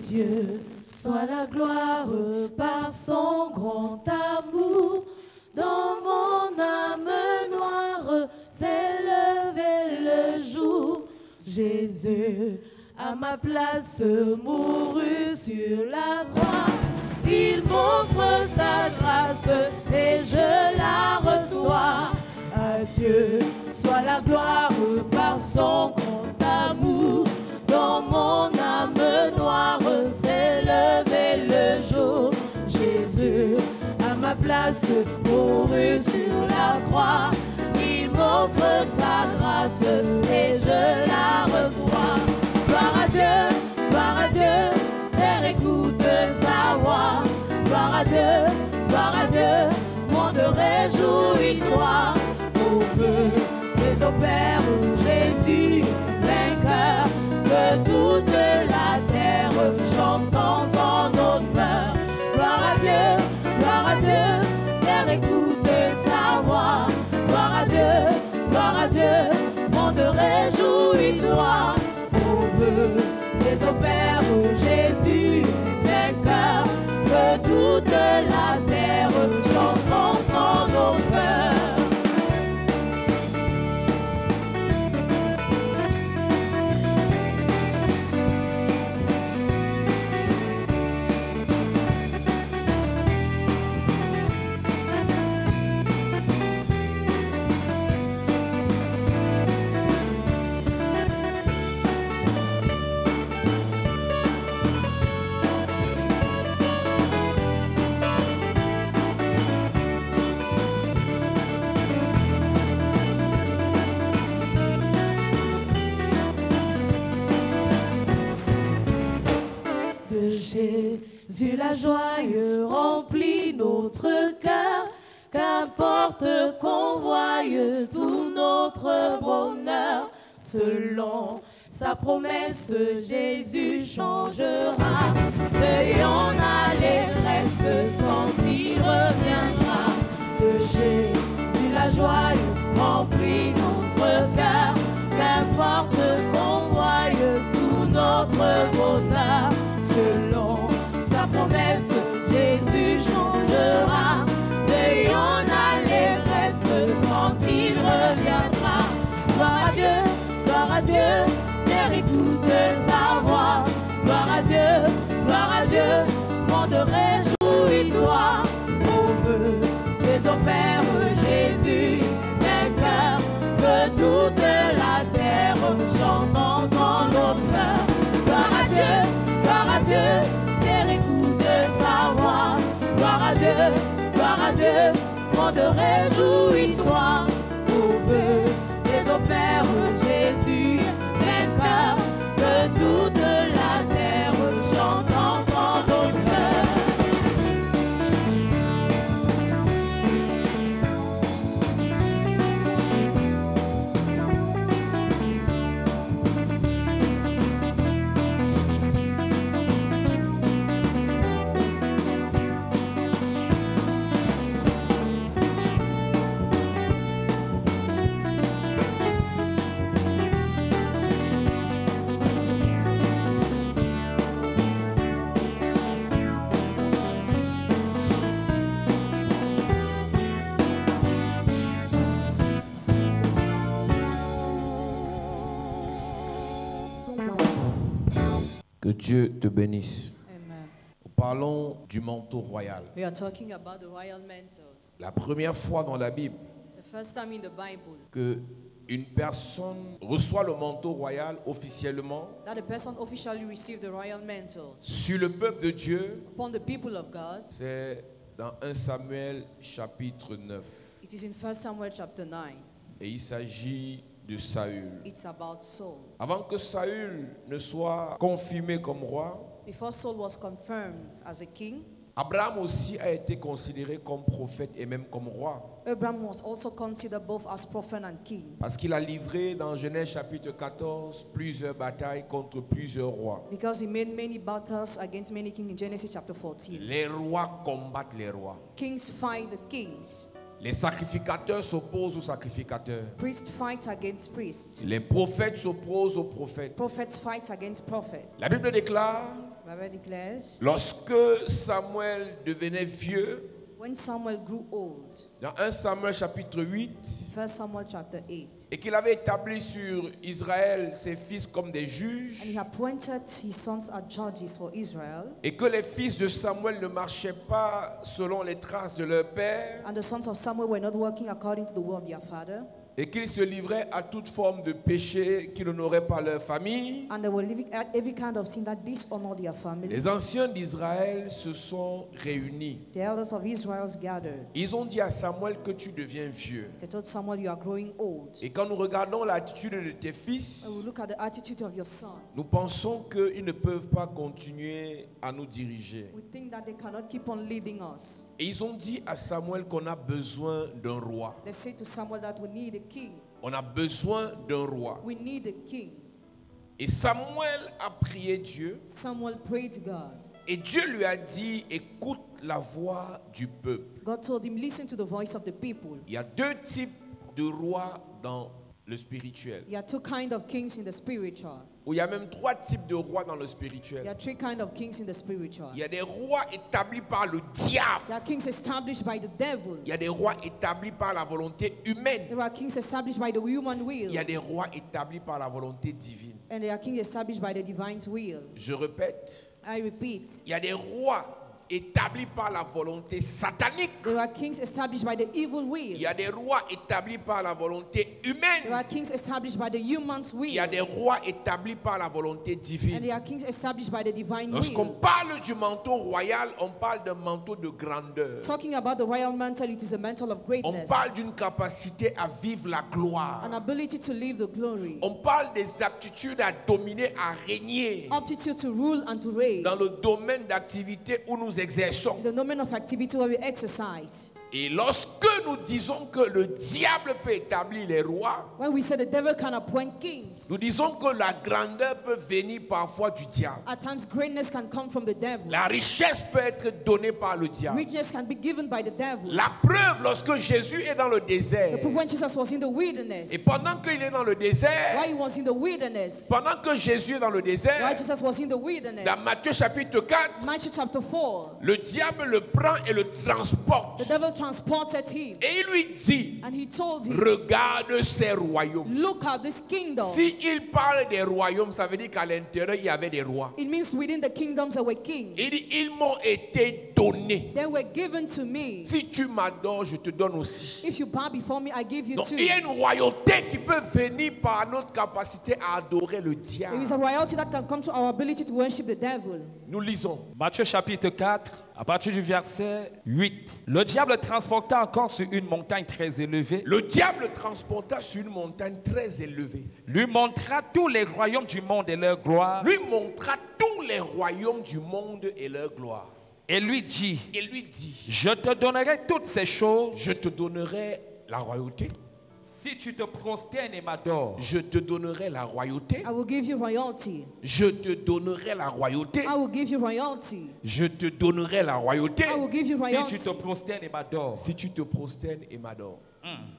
Dieu soit la gloire par son grand amour. Dans mon âme noire s'est levé le jour. Jésus à ma place mourut sur la croix. Il m'offre sa grâce et je la reçois. À Dieu soit la gloire par son grand amour. Dans mon âme noire s'est levé le jour. Jésus à ma place mourut sur la croix. Il m'offre sa grâce et je la reçois. Gloire à Dieu, terre écoute sa voix. Gloire à Dieu, monde réjouis-toi. Au feu des opères, Jésus, vainqueur, que toute la terre chante en son honneur. Gloire à Dieu, terre écoute sa voix. Gloire à Dieu, monde réjouis-toi. Au feu des opères, Jésus, vainqueur, que toute la terre chante en son honneur. Jésus, la joie remplit notre cœur. Qu'importe qu'on voie tout notre bonheur. Selon sa promesse, Jésus changera. Veillons l'allégresse quand il reviendra. De Jésus, la joie remplit notre cœur. Qu'importe qu'on voie tout notre bonheur. Selon sa promesse, Jésus changera. Veillons l'allégresse quand il reviendra. Gloire à Dieu, terre écoute sa voix. Gloire à Dieu, monde réjouis-toi. Au feu des opères, Jésus, vainqueur, que toute la terre chante en son honneur. Gloire à Dieu, terre écoute sa voix. Gloire à Dieu, monde réjouis-toi. Au feu des opères, Jésus, vainqueur, que toute la terre chante en son honneur. Que Dieu te bénisse. Amen. Nous parlons du manteau royal. We are talking about the royal mantle. La première fois dans la Bible The first time in the Bible que une personne reçoit le manteau royal officiellement that a person officially received the royal mantle sur le peuple de Dieu, upon the people of God, c'est dans 1 Samuel chapitre 9. it is in 1 Samuel chapter 9. Et il s'agit de Saül. It's about Saul. Avant que Saül ne soit confirmé comme roi, Before Saul was confirmed as a king, Abraham aussi a été considéré comme prophète et même comme roi. Abraham was also considered both as prophet and king. Parce qu'il a livré dans Genèse chapitre 14 plusieurs batailles contre plusieurs rois. Because he made many battles against many kings in Genesis chapter 14. Les rois combattent les rois. Kings fight the kings. Les sacrificateurs s'opposent aux sacrificateurs. Priests fight against priests. Les prophètes s'opposent aux prophètes. Prophets fight against prophets. La Bible déclare Bible declares, lorsque Samuel devenait vieux, when Samuel grew old, dans 1 Samuel chapitre 8, 1 Samuel chapter 8, et qu'il avait établi sur Israël ses fils comme des and he juges, appointed his sons as judges for Israel, et que les fils de Samuel ne marchaient pas selon les traces de leur père, and the sons of Samuel were not working according to the will of their father, et qu'ils se livraient à toute forme de péché qui n'honorait pas leur famille, and they were living at every kind of sin that dishonored their family. les anciens d'Israël se sont réunis. The elders of Israel gathered. Ils ont dit à Samuel que tu deviens vieux. They told Samuel, you are growing old. Et quand nous regardons l'attitude de tes And fils, we look at the attitude of your sons. nous pensons qu'ils ne peuvent pas continuer à nous diriger. We think that they cannot keep on leading us. Et ils ont dit à Samuel qu'on a besoin d'un roi. They say to Samuel that we need a king. On a besoin d'un roi. We need a king. Et Samuel a prié Dieu. Samuel prayed to God. Et Dieu lui a dit, écoute la voix du peuple. God told him, listen to the voice of the people. Il y a deux types de rois dans le spirituel. There are two kinds of kings in the spiritual. Ou il y a même trois types de rois dans le There spirituel. are three kinds of kings in the spiritual. Il y a des rois établis par le diable. There are kings established by the devil. Il y a des rois établis par la volonté humaine. There are kings established by the human will. Il y a des rois établis par la volonté divine. And there are kings established by the divine will. Je répète, I repeat. il y a des rois établis par la volonté satanique. There are kings established by the evil Il will. y a des rois établis par la volonté There humaine. are kings established by the human's Il y a will. des rois établis par la volonté And divine. there are kings established by the divine Lorsqu'on will. parle du manteau royal, on parle d'un manteau de grandeur. Talking about the royal mantle, it is a mantle of On greatness. parle d'une capacité à vivre la gloire. An ability to live the glory. On parle des aptitudes à dominer, à régner Aptitude to rule and to reign. dans le domaine d'activité où nous exerçons. The domain of activity where we exercise. Et lorsque nous disons que le diable peut établir les rois, When we say the devil can appoint kings, nous disons que la grandeur peut venir parfois du diable. at times greatness can come from the devil. La richesse peut être donnée par le diable. Weakness can be given by the devil. La preuve, lorsque Jésus est dans le The désert, proof when Jesus was in the wilderness. et pendant qu'il est dans le désert, While he was in the wilderness. pendant que Jésus est dans le While désert, Jesus was in the wilderness. dans Matthieu chapitre 4, Matthew chapter 4. le diable le prend et le transporte. The devil transported him. Et il lui dit, And he told him, regarde ces royaumes. look at this kingdom. Si il parle des royaumes, ça veut dire qu'à l'intérieur, il y avait des rois. It means within the kingdoms there were kings. Il dit, ils m'ont été donnés. They were given to me. Si tu m'adores, je te donne aussi. If you bow before me, I give you Donc, too. il y a une royauté qui peut venir par notre capacité à adorer le There diable. is a royalty that can come to our ability to worship the devil. Nous lisons. Matthieu chapitre 4, à partir du verset 8. Le diable transporta encore sur une montagne très élevée, Le diable transporta sur une montagne très élevée. lui montra tous les royaumes du monde et leur gloire, Lui montra tous les royaumes du monde et leur gloire. et lui dit, Il lui dit, je te donnerai toutes ces choses je te donnerai la royauté. si tu te prosternes et m'adores. Je te donnerai la royauté. I will give you royalty. Je te donnerai la royauté. I will give you royalty. Je te donnerai la royauté. I will give you Si royalty. tu te prosternes et m'adores. Si tu te prosternes et m'adores.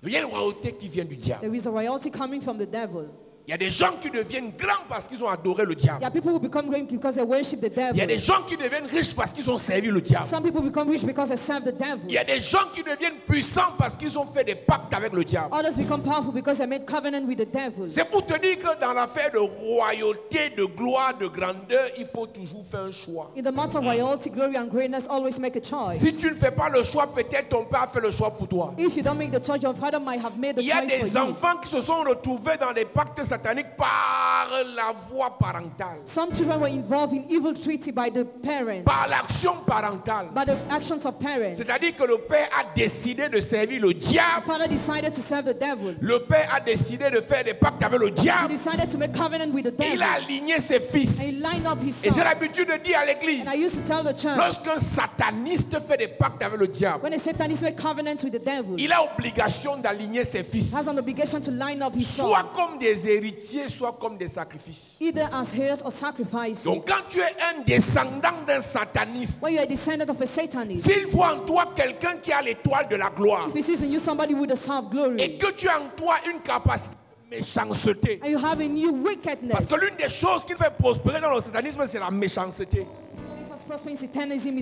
Il y a une royauté qui vient du diable. There is a royalty coming from the devil. Il y a des gens qui deviennent grands parce qu'ils ont adoré le diable. There are people who become great because they worship the Il y a des devil. gens qui deviennent riches parce qu'ils ont servi le diable. Some people become rich because they serve the devil. Il y a des gens qui deviennent puissants parce qu'ils ont fait des pactes avec le diable. Others become powerful because they made covenant with the devil. C'est pour te dire que dans l'affaire de royauté, de gloire, de grandeur, il faut toujours faire un choix. In the matter of royalty, glory, and greatness, always make a choice. Si tu ne fais pas le choix, peut-être ton père a fait le choix pour toi. If you don't make the choice, your father might have made the Il y a choice des for you. enfants qui se sont retrouvés dans des pactes sataniques par la voie parentale, Some children were involved in evil treaty by the parents, par l'action parentale. by the actions of parents. C'est-à-dire que le père a décidé de servir le The diable. father decided to serve the devil. Le père a décidé de faire des pactes avec le He diable. decided to make covenant with the Et il devil. a aligné ses And he fils. lined up his Et j'ai sons. l'habitude de dire à l'église, And I used to tell the church, lorsqu'un sataniste fait des pacts avec le diable, when a Satanist make covenants with the devil, he il a obligation d'aligner ses fils. has an obligation to line up his Soit sons, comme des héritiers, soit comme des sacrifices. either as heirs or sacrifices. Donc quand tu es un descendant d'un sataniste, When you are a descendant of a Satanist, s'il voit en toi quelqu'un qui a l'étoile de la gloire if he sees in you somebody with a self glory, et que tu as en toi une capacité de méchanceté. And you have in you wickedness. Parce que l'une des choses qui fait prospérer dans le satanisme, c'est la méchanceté.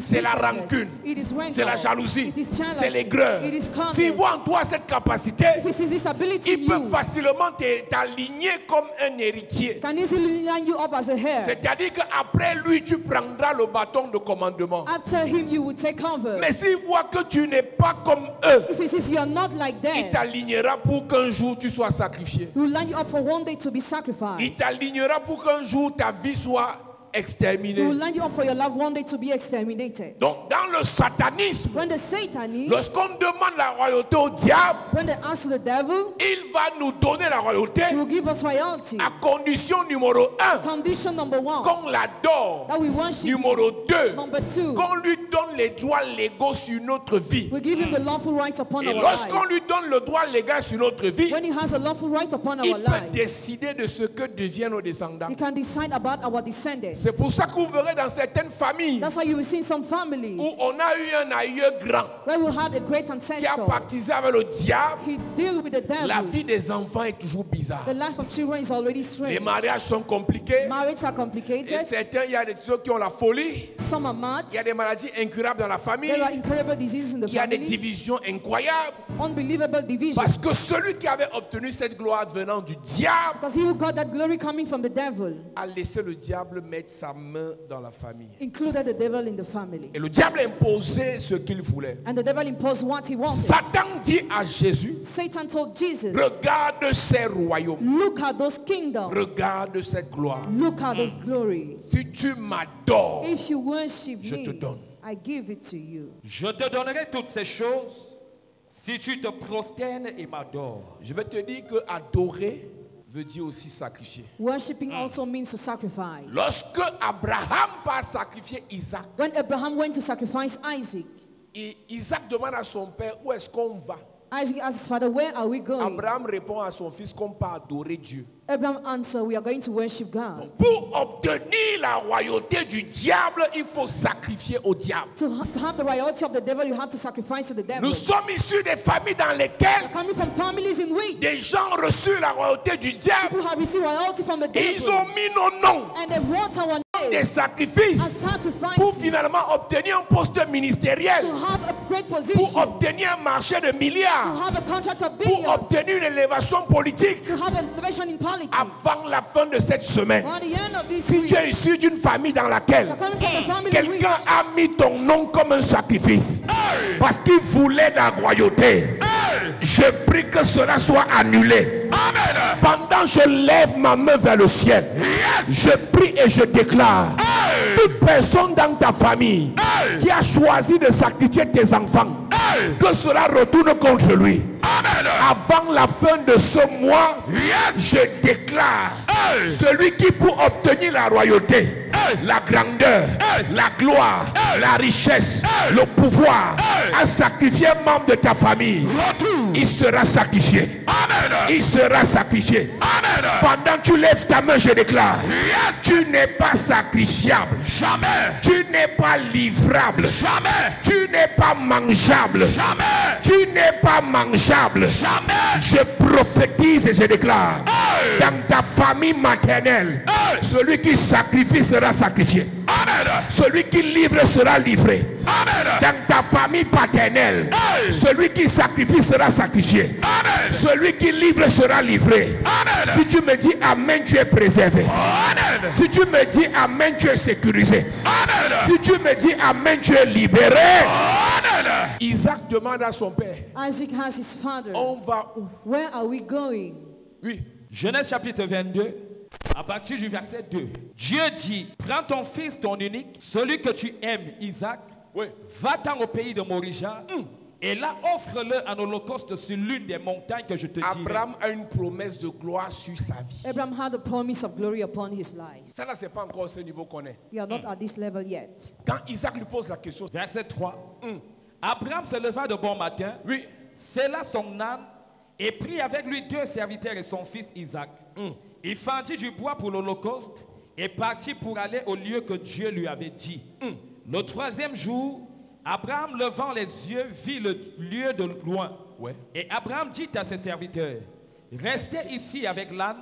C'est la rancune, c'est la jalousie, c'est l'aigreur. S'il voit en toi cette capacité, il peut facilement t'aligner comme un héritier. C'est-à-dire qu'après lui, tu prendras le bâton de commandement. Mais s'il voit que tu n'es pas comme eux, il t'alignera pour qu'un jour tu sois sacrifié. Il t'alignera pour qu'un jour ta vie soit exterminé. Donc dans le satanisme, lorsqu'on demande la royauté au diable, il va nous donner la royauté à condition numéro 1 qu'on l'adore, numéro 2 qu'on lui donne les droits légaux sur notre vie. Et lorsqu'on lui donne le droit légal sur notre vie, il peut décider de ce que deviennent nos descendants. C'est pour ça que vous verrez dans certaines familles où on a eu un aïeux grand qui a pactisé avec le diable, la vie des enfants est toujours bizarre. Les mariages sont compliqués. Et certains, il y a des gens qui ont la folie. Il y a des maladies incurables dans la famille. Il y a des divisions incroyables. Parce que celui qui avait obtenu cette gloire venant du diable a laissé le diable mettre sa main dans la famille. Et le diable imposait ce qu'il voulait. Satan dit à Jésus, regarde ces royaumes, regarde cette gloire. Si tu m'adores, je te donne. Je te donnerai toutes ces choses si tu te prosternes et m'adores. Je vais te dire que adorer veut dire aussi sacrifier. Worshiping also means to sacrifice. Lorsque Abraham part sacrifier Isaac, When Abraham went to sacrifice Isaac, Isaac demande à son père où est-ce qu'on va. Isaac asked his father, where are we going? Abraham répond à son fils qu'on part adorer Dieu. Abraham answered, we are going to worship God. Pour obtenir la royauté du diable, il faut sacrifier au diable. To have the royalty of the devil, you have to sacrifice to the devil. Nous sommes issus des familles dans lesquelles Coming from families in which des gens ont reçu la royauté du diable people have received royalty from the et ils devil. ont mis nos noms And they wrote our des name sacrifices as sacrifices pour finalement obtenir un poste ministériel, to have a great position, pour obtenir un marché de to milliards, have a contract of pour billions, obtenir une élévation politique. to have an elevation in politics. Avant la fin de cette semaine, On the end of this si week, tu es issu d'une famille dans laquelle you're coming from a family in which quelqu'un a mis ton nom comme un sacrifice parce qu'il voulait la royauté, je prie que cela soit annulé. Pendant que je lève ma main vers le ciel, je prie et je déclare, toute personne dans ta famille qui a choisi de sacrifier tes enfants, que cela retourne contre lui. Avant la fin de ce mois, je déclare, celui qui pour obtenir la royauté, la grandeur, la gloire, la richesse, le pouvoir, a sacrifié un membre de ta famille, il sera sacrifié. Il sera sacrifié. Pendant que tu lèves ta main, je déclare, tu n'es pas sacrifiable. Jamais. Tu n'es pas livrable. Jamais. Tu n'es pas mangeable. Jamais. Tu n'es pas mangeable. Jamais. Je prophétise et je déclare, dans ta famille maternelle, celui qui sacrifie sera sacrifié. Celui qui livre sera livré. Dans ta famille paternelle, celui qui sacrifie sera sacrifié. Celui qui livre sera livré. Si tu me dis amen, tu es préservé. Si tu me dis amen, tu es sécurisé. Si tu me dis amen, tu es libéré. Isaac demande à son père, Isaac has his father, on va où? where are we going? Oui. Genèse chapitre 22, à partir du verset 2. Dieu dit, prends ton fils, ton unique, celui que tu aimes, Isaac, Oui. va-t'en au pays de Morija, et là offre-le en holocauste sur l'une des montagnes que je te dirai. Abraham a une promesse de gloire sur sa vie. Abraham had a promise of glory upon his life. Ça là, c'est pas encore ce niveau qu'on est. We are not at this level yet. Quand Isaac lui pose la question, Verset 3. Abraham se leva de bon matin, oui, scella son âne et prit avec lui 2 serviteurs et son fils Isaac. Il fendit du bois pour l'holocauste et partit pour aller au lieu que Dieu lui avait dit. Le 3e jour, Abraham levant les yeux vit le lieu de loin. Ouais. Et Abraham dit à ses serviteurs, Restez ici avec l'âne.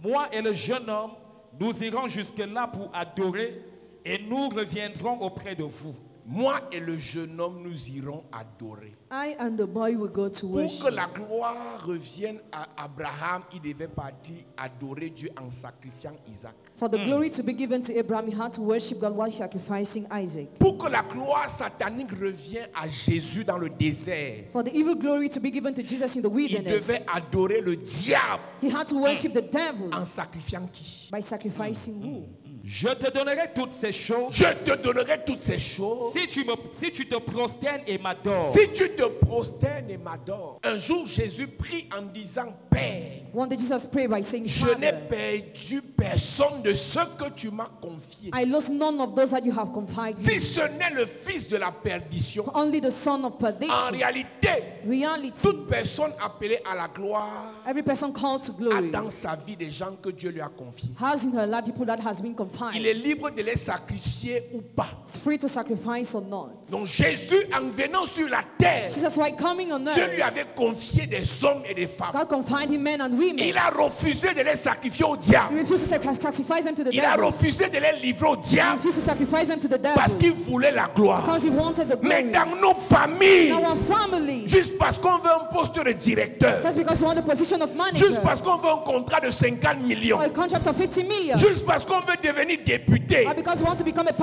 Moi et le jeune homme, nous irons jusque-là pour adorer et nous reviendrons auprès de vous. Moi et le jeune homme, nous irons adorer. I and the boy will go to Pour worship. que la gloire revienne à Abraham, il devait partir adorer Dieu en sacrifiant Isaac. For the glory to be given to Abraham, he had to worship God while sacrificing Isaac. Pour que la gloire satanique revienne à Jésus dans le désert, For the evil glory to be given to Jesus in the il wilderness, devait adorer le diable he had to worship the devil en sacrifiant qui? by sacrificing who? Je te donnerai toutes ces choses Je te donnerai toutes ces choses si tu te prosternes et m'adores. si tu te prosternes et m'adores. Un jour, Jésus prie en disant, Père, One day Jesus prayed by saying, je n'ai Father, perdu personne de ce que tu m'as confié. I lost none of those that you have confided Si me. ce n'est le fils de la perdition, Only the son of en perdition. réalité, Reality. toute personne appelée à la gloire Every person called to a glory dans sa vie des gens que Dieu lui a confiés. has in her life people that has been Il confined. est libre de les sacrifier ou pas. It's free to sacrifice or not. Donc Jésus, en venant sur la terre, Jesus, while coming on Dieu lui earth, avait confié des hommes et des femmes. God confined him men and women. Il a refusé de les sacrifier au He diable. refused to sacrifice them to the Il a devil. refusé de les livrer au He diable refused to sacrifice them to the parce devil qu'il voulait la gloire. because he wanted the Mais glory. dans nos familles, In our family, juste parce qu'on veut un poste de directeur, just because we want a position of manager juste parce qu'on veut un contrat de 50 millions, or a contract of 50 million, juste parce qu'on veut devenir député, or because we want to become a juste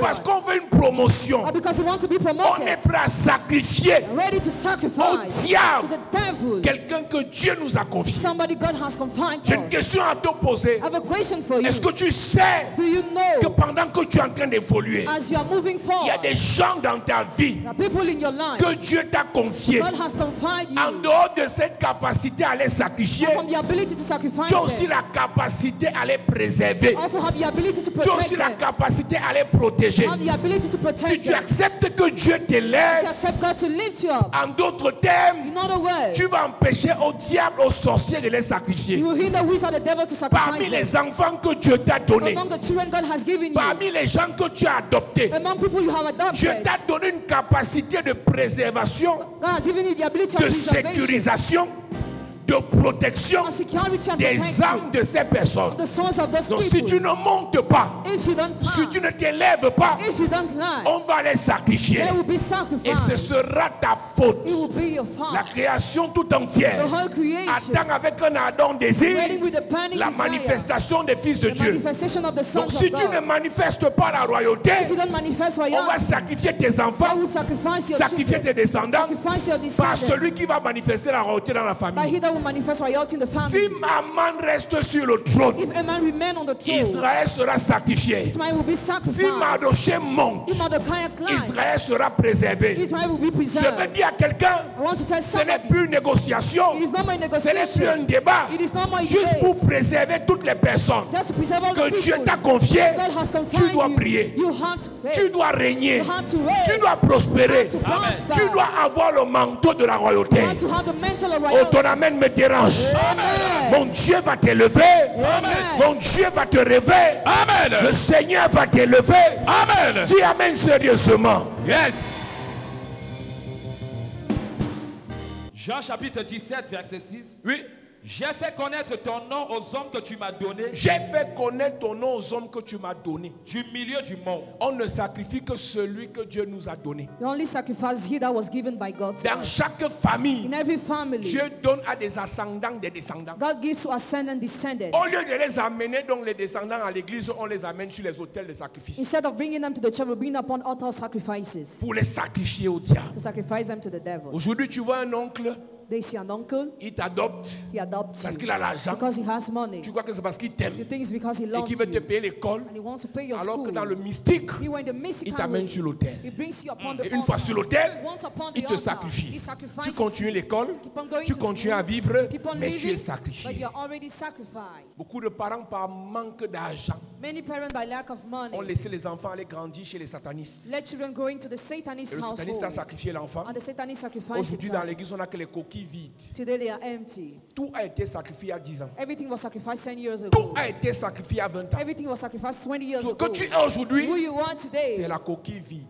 parce parliamentarian, qu'on veut une promotion, or because we want to be on est promoted, prêt à sacrifier ready to sacrifice to diable the devil, quelqu'un que Dieu nous a confié. somebody God has confined J'ai une us. question à te poser. I have a question for you. Est-ce que tu sais Do you que know, pendant que tu es en train d'évoluer, as you are moving il y a forward, des gens dans ta vie there are people in your life que Dieu t'a confiés God has confined en you dehors de cette capacité à les sacrifier? from the ability to sacrifice Tu as aussi them. la capacité à les préserver. Also have the ability to Tu as protect aussi la them. capacité à les protéger. Have the ability to Si protect tu them. acceptes que Dieu You t'élève, accept God to lift you up. en d'autres termes, In other words, tu vas empêcher au diable, aux sorciers de les sacrifier. you will hinder wizard the devil to Parmi sacrifice them. les enfants que Dieu t'a donnés, Among the children God has given you, parmi les gens que tu as adoptés, among people you have Dieu adopted, t'a donné une capacité de préservation, God has given you the ability of de preservation, sécurisation, de protection of security and des protection âmes de ces personnes. of the souls of those Donc si tu people. ne montes pas, If you don't si tu climb, ne t'élèves pas, if you don't lie, on va les sacrifier. there will be Et ce sacrifice. sera ta faute. It will be your La fault. création tout The entière whole creation, attend avec un ardent désir waiting with a panic la desire, manifestation des fils de the Dieu. manifestation of the Donc sons si of tu ne God. manifestes pas la royauté, If you don't manifest on va royalty, sacrifier tes God enfants, will sacrifice your sacrifier tes children, descendants sacrifice your par descendants, celui qui va manifester la royauté dans la by famille. he that will manifest royalty in the Si family. Aman reste sur le trône, If a man remain on the throne, Israël sera sacrifié. Israel will be Si sacrificed. Mardoché monte, If Mordecai climbs, Israël sera préservé. Israel will be Je preserved. veux dire à quelqu'un, I want to tell ce n'est somebody, plus une négociation, it is not my ce n'est plus negotiation. un débat, It is not my juste debate. pour préserver toutes les personnes Just to preserve all que the Dieu people t'a confiées. God has Tu confined dois you. prier, You have to pray. tu dois régner, You have to reign. tu dois prospérer, You have to prosper. tu dois avoir le manteau de la royauté. You have to have the mental of Oh, royalty. ton amen me dérange. Amen. Mon Dieu va t'élever. Amen. Mon Dieu va te réveiller. Amen. Le Seigneur va t'élever. Amen. Dis amen sérieusement. Yes. Jean chapitre 17, verset 6. Oui. J'ai fait connaître ton nom aux hommes que tu m'as donnés J'ai fait connaître ton nom aux hommes que tu m'as donnés. du milieu du monde. On ne sacrifie que celui que Dieu nous a donné. The only sacrifice here that was given by God to Dans us. chaque famille, In every family, Dieu donne à des ascendants des descendants. God gives to ascendant descendants. Au lieu de les amener, donc les descendants à l'église, on les amène sur les autels de sacrifice. Instead of bringing them to the church, we bring them upon altar sacrifices Pour les sacrifier au diable. to sacrifice them to the devil. Aujourd'hui, tu vois un oncle, They see an uncle, il t'adopte he adopts parce you qu'il a l'argent. because he has money. Tu crois que c'est parce qu'il You t'aime think it's because he et loves qu'il veut te you payer l'école, and he wants to pay your alors que school. dans le mystique, You are in the il mystical t'amène way. sur l'autel. He brings you upon the Et une fois altar. sur l'autel, Once upon the il te altar, sacrifie. he sacrifices Tu continues you. l'école, Keep on going tu to continues school. à vivre, Keep on mais tu es living, but sacrifié. you're already sacrificed. Beaucoup de parents, par manque d'argent, Many parents, by lack of money, ont laissé les enfants aller grandir chez les satanistes. let children go into the Satanist Et le sataniste a household. sacrifié l'enfant. And the Satanist sacrifice the Aujourd'hui, dans child. l'église, on n'a que les coquilles vides. Today they are empty. Tout a été sacrifié à 10 ans. Everything was sacrificed 10 years Tout ago. a été sacrifié à 20 ans. Everything was sacrificed 20 years Ce ago. que tu es aujourd'hui, Who you are c'est today la coquille vide.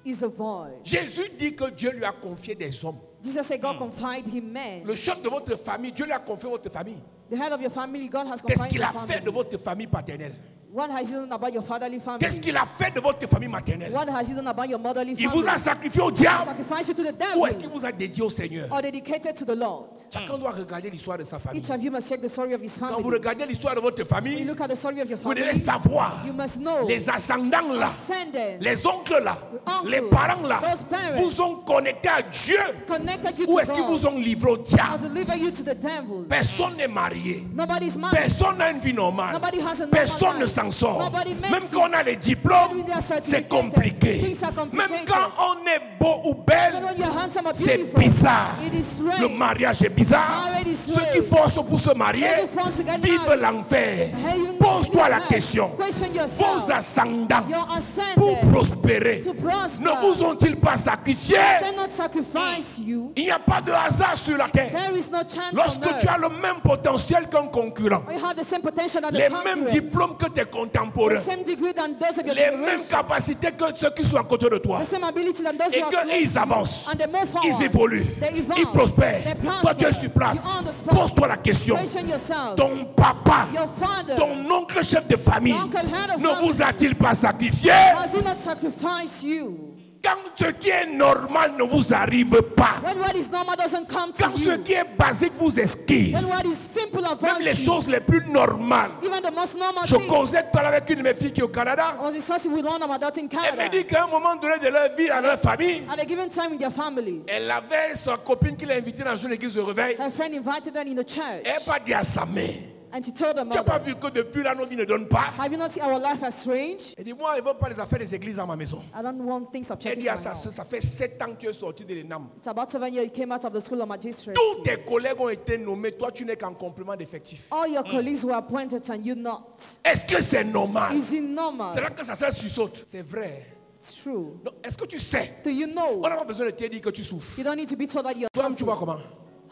is a void. Jésus dit que Dieu lui a confié des hommes. Jesus said God confide him men. Le chef de votre famille, Dieu lui a confié votre famille. The head of your family, God has Qu'est-ce confided qu'il your a fait de family. votre famille paternelle? What has he done about your fatherly family? Qu'est-ce qu'il a fait de votre famille maternelle? What has he done about your motherly Il family? vous a sacrifié au diable Sacrificed you to the ou est-ce devil qu'il vous a dédié au Seigneur? or dedicated to the Lord? Chacun doit regarder l'histoire de sa famille. Each of you must check the story of his Quand vous family. regardez l'histoire de votre When you famille, look at the story of your vous family, devez savoir you must know les ascendants là, ascendants les oncles là, uncles, les parents là, those parents vous ont connecté à Dieu connected you ou to est-ce qu'ils God vous ont livré au or diable? deliver you to the devil. Personne n'est marié. Nobody's married. Personne n'a une vie normale. Nobody has a normal Personne ne life. s'en sort. Nobody makes Même it. quand on a les diplômes, Even they are c'est certificated. compliqué. Things are complicated. Même quand on est beau ou Even belle, when you're handsome or c'est beautiful, bizarre. it is Le strange. mariage est bizarre. Marriage is Ceux qui strange. forcent pour se marier Those who force to get vivent married. l'enfer. Hey, you Pose-toi la have- question. Question yourself. Vos ascendants, Your pour ascendant prospérer, to prosper. ne vous ont-ils pas sacrifié? They not sacrifice you. Il n'y a pas de hasard sur la terre. There is no chance Lorsque on tu as earth. le même potentiel qu'un concurrent, You have the same potential that les the mêmes concurrent. diplômes que tes contemporains, The same degree than those of your les mêmes generation. capacités que ceux qui sont à côté de toi, The same ability than those et who are close to qu'ils you. avancent, And they move forward. ils évoluent, They evolve. ils prospèrent. They prosper. Toi, tu es sur place. You're on the spot. Pose-toi la question. Question yourself. Ton papa, Your father, ton oncle chef de famille, Uncle head of ne vous family. a-t-il pas sacrifié? has he not sacrificed you? Quand ce qui est normal ne vous arrive pas, When what is normal doesn't come to quand ce you. qui est basique vous esquive, When what is simple même avoids les you. choses les plus normales. Even the most normal Je things. causais tout à l'heure avec une de mes filles qui est au Canada. I was discussing with one of my daughters in Elle me Canada. dit qu'à un moment donné de leur vie, à leur famille, At a given time with their families, elle avait sa copine qui l'a invitée dans une église de réveil. her friend invited them in the church. Elle n'a pas dit à sa mère. And she told her Tu n'as pas mother, vu que depuis là, nos vies ne donnent pas? have you not seen our life as strange? Elle dit, moi, je ne veux pas les affaires des églises dans ma maison. I don't want things of Elle churches dit in à my sa house. soeur, ça fait 7 ans que tu es sorti de l'ENAM. It's about 7 years you came out of the school of magistracy. Tous tes collègues ont été nommés. Toi, tu n'es qu'en complément d'effectif. All your colleagues were appointed and you not. Est-ce que c'est normal? Is it normal? C'est là que ça sursaute. C'est vrai. It's true. Donc, est-ce que tu sais? Do you know? On n'a pas besoin de te dire que tu souffres. You don't need to be told that you're Toi-même, tu vois suffering. comment?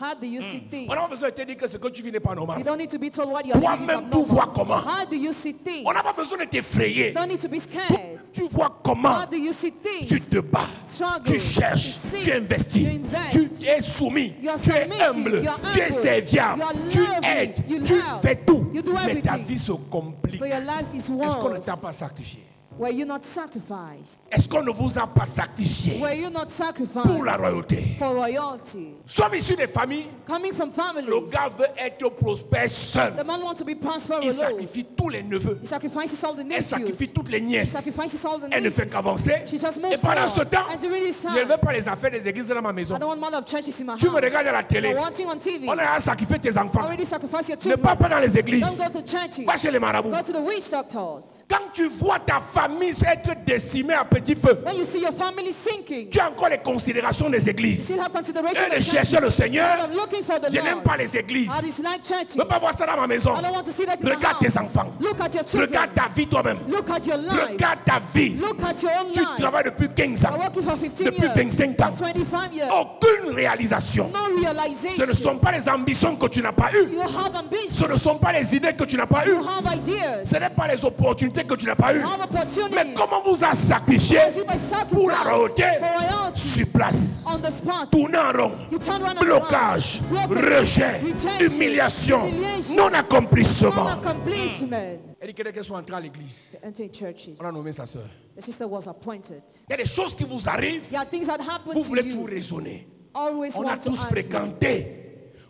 How do you see things? On n'a pas besoin de te dire que ce que tu vis n'est pas You normal. don't need to be told what you're living is Toi-même, tu vois abnormal. comment? How do you see things? On n'a pas besoin de t'effrayer. You don't need to be scared. Tu vois comment? How do you see things? Tu te bats, Struggle. tu cherches, You seek. tu investis, You invest. tu es soumis, You are tu es submissive. humble, You are tu es humble. serviable, You are tu loving. aides, You tu love. fais tout. You do Mais ta everything. vie se complique. But your life is Est-ce qu'on ne worse. t'a pas sacrifié? Were you not sacrificed? Est-ce qu'on ne vous a pas sacrifié Were you not sacrificed pour la royauté? for royalty? Sommes issus des familles, Coming from le families, gars veut être prospère seul. the man wants to be prosperous Il alone. sacrifie tous les neveux. He sacrifices all the Elle sacrifie nephews. toutes les He nièces. sacrifices all the Elle ne fait nieces. qu'avancer. She just moves Et pendant ce forward. temps, And during this je ne time, veux pas les affaires des églises dans ma I maison. don't want man of churches in my Tu me house. regardes à la télé. You're watching on TV. On a sacrifié tes enfants. Already sacrificed your Ne children. pars pas dans les Don't églises. go to churches. Va chez les marabouts. Go to the witch doctors. Quand tu vois ta famille être décimée à petit feu, When you see your family sinking, tu as encore les considérations des you églises. still have consideration Et de of chercher churches. le Seigneur, I'm looking for the je n'aime Lord. pas les églises. I dislike churches. Je ne veux pas voir ça dans ma maison. I don't want to see that in my Regarde tes house. enfants. Look at your children. Regarde ta vie toi-même. Look at your life. Regarde ta vie. Look at your own Tu life. travailles depuis 15 I'm ans. working for 15 Depuis years. 25 ans. For 25 years. Aucune réalisation. No realization. Ce ne sont pas les ambitions que tu n'as pas eues. You have Ce ambition. ne sont pas les idées que tu n'as pas eues. You have ideas. Ce n'est pas les opportunités que tu n'as pas eues. You have opportunities. Mais comment vous a sacrifié Is it by pour la sacrifice? royauté For royalty. sur place? On the spot. Tourner en rond, You turn around and blocage, around. Blockage, rejet, rejection, humiliation, humiliation, non-accomplissement. non-accomplissement. Elle dit qu'elles sont entrées à l'église. Enter churches. On a nommé sa soeur. The sister was appointed. Il y a des choses qui vous arrivent, There are things that happen vous to voulez tout you. raisonner. Always On a want to tous argue. fréquenté.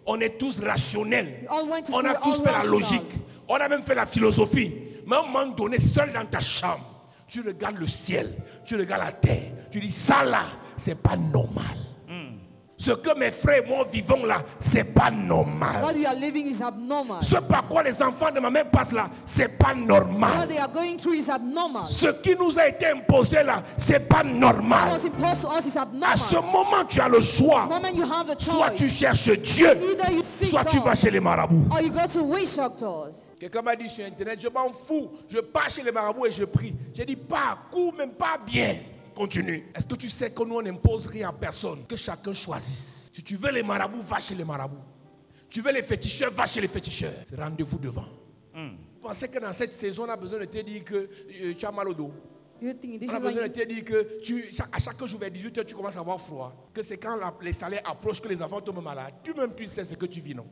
On est tous rationnels. all went to On a school, tous all fait la rational. logique. On a même fait la philosophie. Mais à un moment donné, seul dans ta chambre, tu regardes le ciel, tu regardes la terre. Tu dis, ça là, c'est pas normal. Ce que mes frères et moi vivons là, c'est pas normal. What we are living is abnormal. Ce par quoi les enfants de ma mère passent là, c'est pas What normal. they are going through is abnormal. Ce qui nous a été imposé là, c'est pas What normal. was imposed to us is À abnormal. ce moment, tu as le The choix. moment you have the Soit tu choice, cherches Dieu, either you seek soit tu vas God chez les marabouts. or you go to witch doctors. Quelqu'un m'a dit sur internet, je m'en fous, je pars chez les marabouts et je prie. J'ai dit pas à coup, même pas bien. Continue. Est-ce que tu sais que nous on n'impose rien à personne, que chacun choisisse. Si tu veux les marabouts, va chez les marabouts. Tu veux les féticheurs, va chez les féticheurs. C'est rendez-vous devant. Vous pensez que dans cette saison, on a besoin de te dire que tu as mal au dos. You think this On a is besoin de like, te dire que à chaque jour vers 18h, tu commences à avoir froid. Que c'est quand les salaires approchent que les enfants tombent malades. Tu-même, tu sais ce que tu vis, non?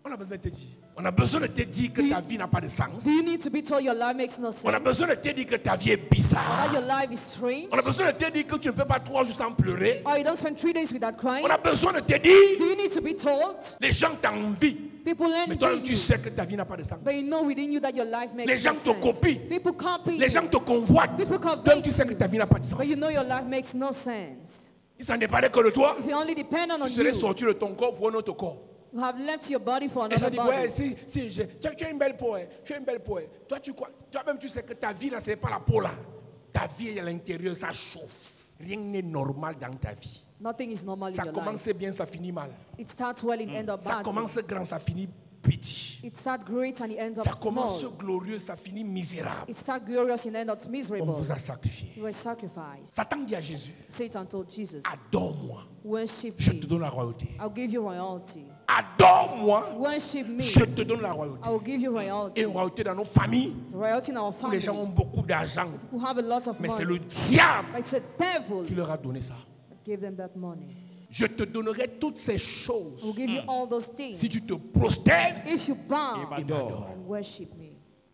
On a besoin de te dire. On a besoin de te dire que ta vie n'a pas de sens. do you need to be told your life makes no sense? On a besoin de te dire que ta vie est bizarre. That your life is strange? On a besoin de te dire que tu ne peux pas 3 jours sans pleurer. Or you don't spend 3 days without crying? On a besoin de te Do dire, you need to be told? les gens t'envient. People Mais toi, envy tu you. sais que ta vie n'a pas de sens. But you know within you that your life makes Les gens no te sense. copient. People copy Les gens you. te convoitent. People convey Toi, tu sais que ta vie n'a pas de sens. But you know your life makes no sense. Il s'en dépendait que de toi. If you only depend on Tu serais you, sorti de ton corps pour un autre corps. you have left your body for Et je another dis, body. ouais, si, tu as une belle peau, hein, tu as une belle peau. Hein. Toi, toi-même, tu sais que ta vie, là, ce n'est pas la peau, là. Ta vie est à l'intérieur, ça chauffe. Rien n'est normal dans ta vie. Nothing is normal Ça in your life. commence bien, ça finit mal. It starts well and end up Ça bad. commence grand, ça finit petit. It starts great and it ends Ça up commence small. glorieux, ça finit misérable. It starts glorious and ends up On miserable. vous a sacrifié. You were sacrificed. Satan dit à Jésus, Satan told Jesus, adore-moi, worship je me. te donne la royauté. I'll give you royalty. Adore-moi, Worship me. je te donne la royauté. I will give you Et royalty. une royauté dans nos familles, The royalty in our où les family. gens ont beaucoup d'argent. Who have a lot of Mais c'est money. le diable But it's the devil qui leur a donné ça. that gave them that money. Je te donnerai toutes ces choses We'll give you all those things. si tu te prosternes If you bow et m'adores. and worship me.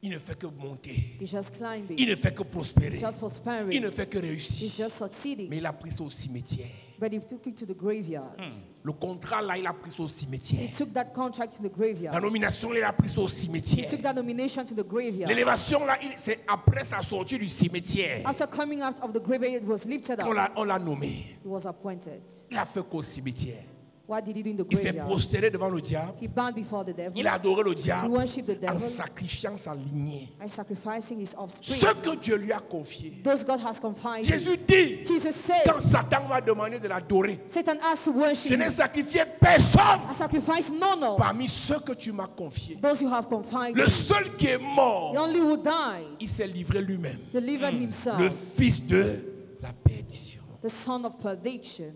Il ne fait que monter. He's just climbing. Il ne fait que prospérer. He's just Il prospering. ne fait que He's réussir. just succeeding. Mais il a pris ça au cimetière. But he took it to the graveyard. Le contrat là, il a pris ça au He cimetière. took that contract to the La graveyard. nomination, il a pris ça au He cimetière. took that nomination to the graveyard. L'élévation là, c'est après sa sortie du cimetière After coming out of the graveyard, it was lifted qu'on up. on l'a nommé. He was appointed. Il a fait qu'au cimetière. What did he do in the Il s'est graveyard? prosterné devant le diable. He bowed before the devil. Il a adoré le He diable worshipped the en devil sacrifiant sa lignée. and sacrificing his offspring. Ce que Dieu lui a confié. Those God has confided. Jésus dit, Jesus said, quand Satan m'a demandé de l'adorer, Satan asked to worship je me. n'ai sacrifié personne I sacrifice none of parmi ceux que tu m'as confiés. those you have confided. Le seul qui est The mort, only who died il s'est livré lui-même. delivered Le himself, fils de la perdition. the son of perdition.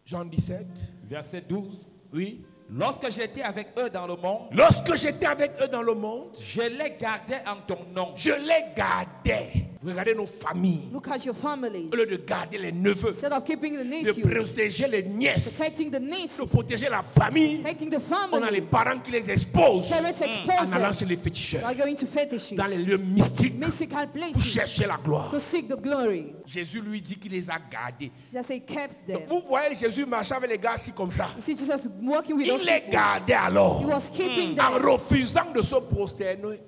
Jean 17. Verset 12. Oui. Lorsque j'étais avec eux dans le monde, Lorsque j'étais avec eux dans le monde, je les gardais en ton nom. je les gardais. Regardez nos familles. Look at your families. Au lieu de garder les neveux, Instead of keeping the de nephews, protéger les nièces, protecting the de nieces, protéger la famille, protecting the on a les family, parents qui les exposent parents en expose allant them. chez les They féticheurs, are going to fetishes, dans les lieux mystiques, mystical pour places, chercher la gloire. to seek the glory. Jésus lui dit qu'il les a gardés. Just say kept them. Donc, vous voyez Jésus marcher avec les gars assis comme ça. You see Jesus working with those Il les people. gardait alors He was keeping en them refusant de se prosterner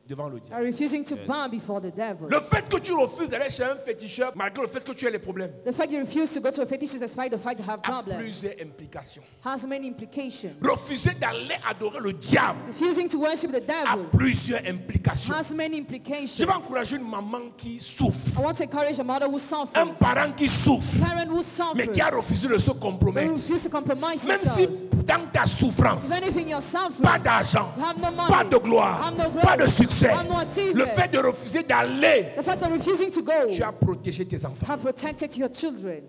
devant le diable. and refusing to bow before the devil. Le fait que tu refuses d'aller chez un féticheur, malgré le fait que tu as les problèmes, The fact you refuse to go to a fetish despite the fact you have a problems plusieurs implications. has many implications. Refuser d'aller adorer le diable Refusing to worship the a devil plusieurs implications. has many Je implications. vais encourager une maman qui souffre, I want to encourage a mother who un suffers, parent qui souffre, parent who mais suffers, qui a refusé de se who compromettre. refuse to compromise Même si himself. dans ta souffrance, Even if in your suffering, pas d'argent, you have no money, pas de gloire, have no pas glory, de succès, have no achievement. le fait de refuser d'aller, the fact of refusing to go tu as protégé tes enfants. have protected your children.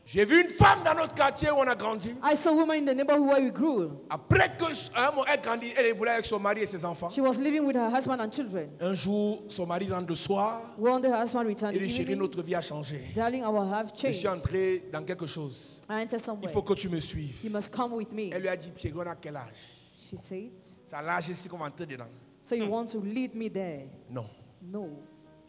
J'ai vu une femme dans notre quartier où on a grandi. I saw a woman in the neighborhood where we grew. Après qu'elle grandit, elle voulait avec son mari et ses enfants. She was living with her husband and children. Un jour, son mari rentre le soir. One day her husband returned Il in dit, the chérie, evening. notre vie a changé. Darling, I will have Je changed. suis entré dans quelque chose. I enter Il somewhere. faut que tu me suives. You must come with me. Elle lui a dit, chérie, on a quel âge? She said. C'est à l'âge ici qu'on va entrer dedans. So you want to lead me there? Non. No.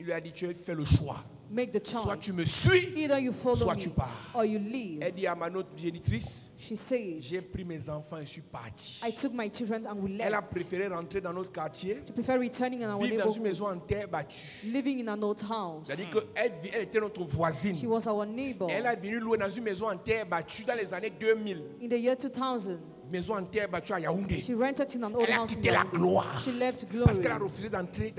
Il lui a dit, tu fais le choix. Make the choice. Soit tu me suis, Either you follow soit me tu pars. or you leave. Elle dit à ma autre génitrice, She says, j'ai pris mes enfants et suis parti. I took my children and we Elle a left. préféré rentrer dans notre quartier, To prefer returning in our vivre dans une maison neighborhood, en terre battue. living in an old house. C'est-à-dire qu'elle était notre She voisine. was our neighbor. Elle est venue louer dans une maison en terre battue dans les années 2000. In the year 2000, Maison en terre battue à Yaoundé. she rented in an old Elle a house in quitté la Yaoundé. gloire. She left Parce qu'elle a glory refusé d'entrer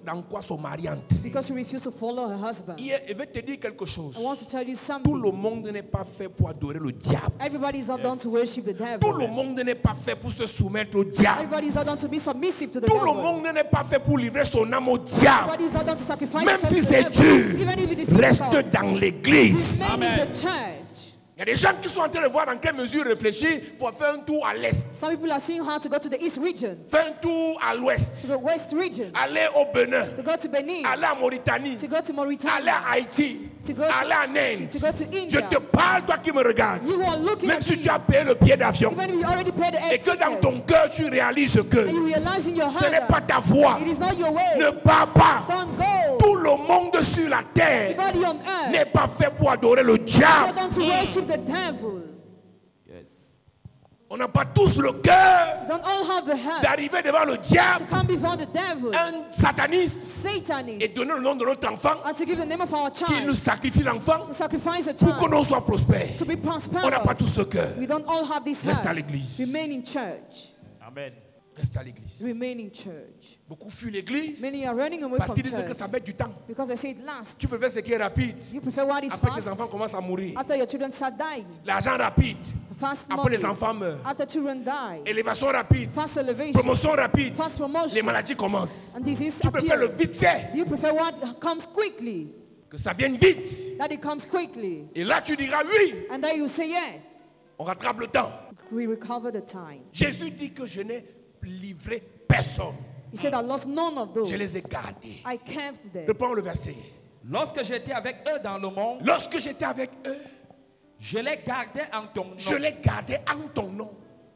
dans quoi son mari entre. because she refused to follow her husband. Je vais te dire quelque chose. I want to tell you Tout something. le monde n'est pas fait pour adorer le diable. Everybody is not done to worship the Tout le devil. monde n'est pas fait pour se soumettre au diable. Everybody is not done to be submissive to the Tout le devil. monde n'est pas fait pour livrer son âme au diable. Everybody is not done to sacrifice Même themselves si to c'est the devil. dur, Even if it is reste difficult. dans l'église. Remain in the church. Il y a des gens qui sont en train de voir dans quelle mesure réfléchir pour faire un tour à l'est, Some people are seeing how to go to the east region, faire un tour à to l'ouest, the west region, aller au Bénin, to go to Benin, aller en Mauritanie, to go to aller Mauritania, à Haïti, to go aller en to Inde. India. Je te parle, toi qui me regardes. You are looking Même at si me. tu as payé le billet d'avion Even if you already paid the et air que dans ticket, ton cœur tu réalises and you que realize in your ce n'est heart pas ta voix, it is not your way. ne pars pas. Don't go. Tout le monde sur la terre Everybody on n'est earth pas fait pour adorer le are diable. done to worship the devil. Yes. On n'a pas tous le cœur Don't all have the heart d'arriver devant le to diable, come before the devil, un sataniste, et Satanist, donner le nom de notre enfant, and to give the name of our qu'il nous child, sacrifie l'enfant to sacrifice a pour que child, l'on soit prospère. to be On n'a pas prosperous. tous ce cœur. We don't all have this Reste à heart. l'église. Remain in church. Amen. Reste à l'église. Remain in church. Beaucoup fuient l'église Many are running away parce from qu'ils disent que church ça met du temps. because they say it lasts. Tu peux faire ce qui est rapide. You prefer what is Après, tes enfants fast commencent à mourir. after your children start dying. L'argent rapide. Fast Après, money les enfants meurent. after children die. Élévation rapide. Fast elevation. Promotion rapide. Fast Les promotion. maladies commencent. And disease Tu préfères le appears. vite fait. Do you prefer what comes quickly? Que ça vienne vite. That it comes quickly. Et là, tu diras oui. And then you say yes. On rattrape le temps. We recover the time. Jésus dit que je n'ai livré personne. He said, I lost none of those. Je les ai gardés. I kept them. Reprends le verset. Lorsque j'étais avec eux dans le monde, Lorsque j'étais avec eux, je les gardais en ton je nom. les gardais en ton nom.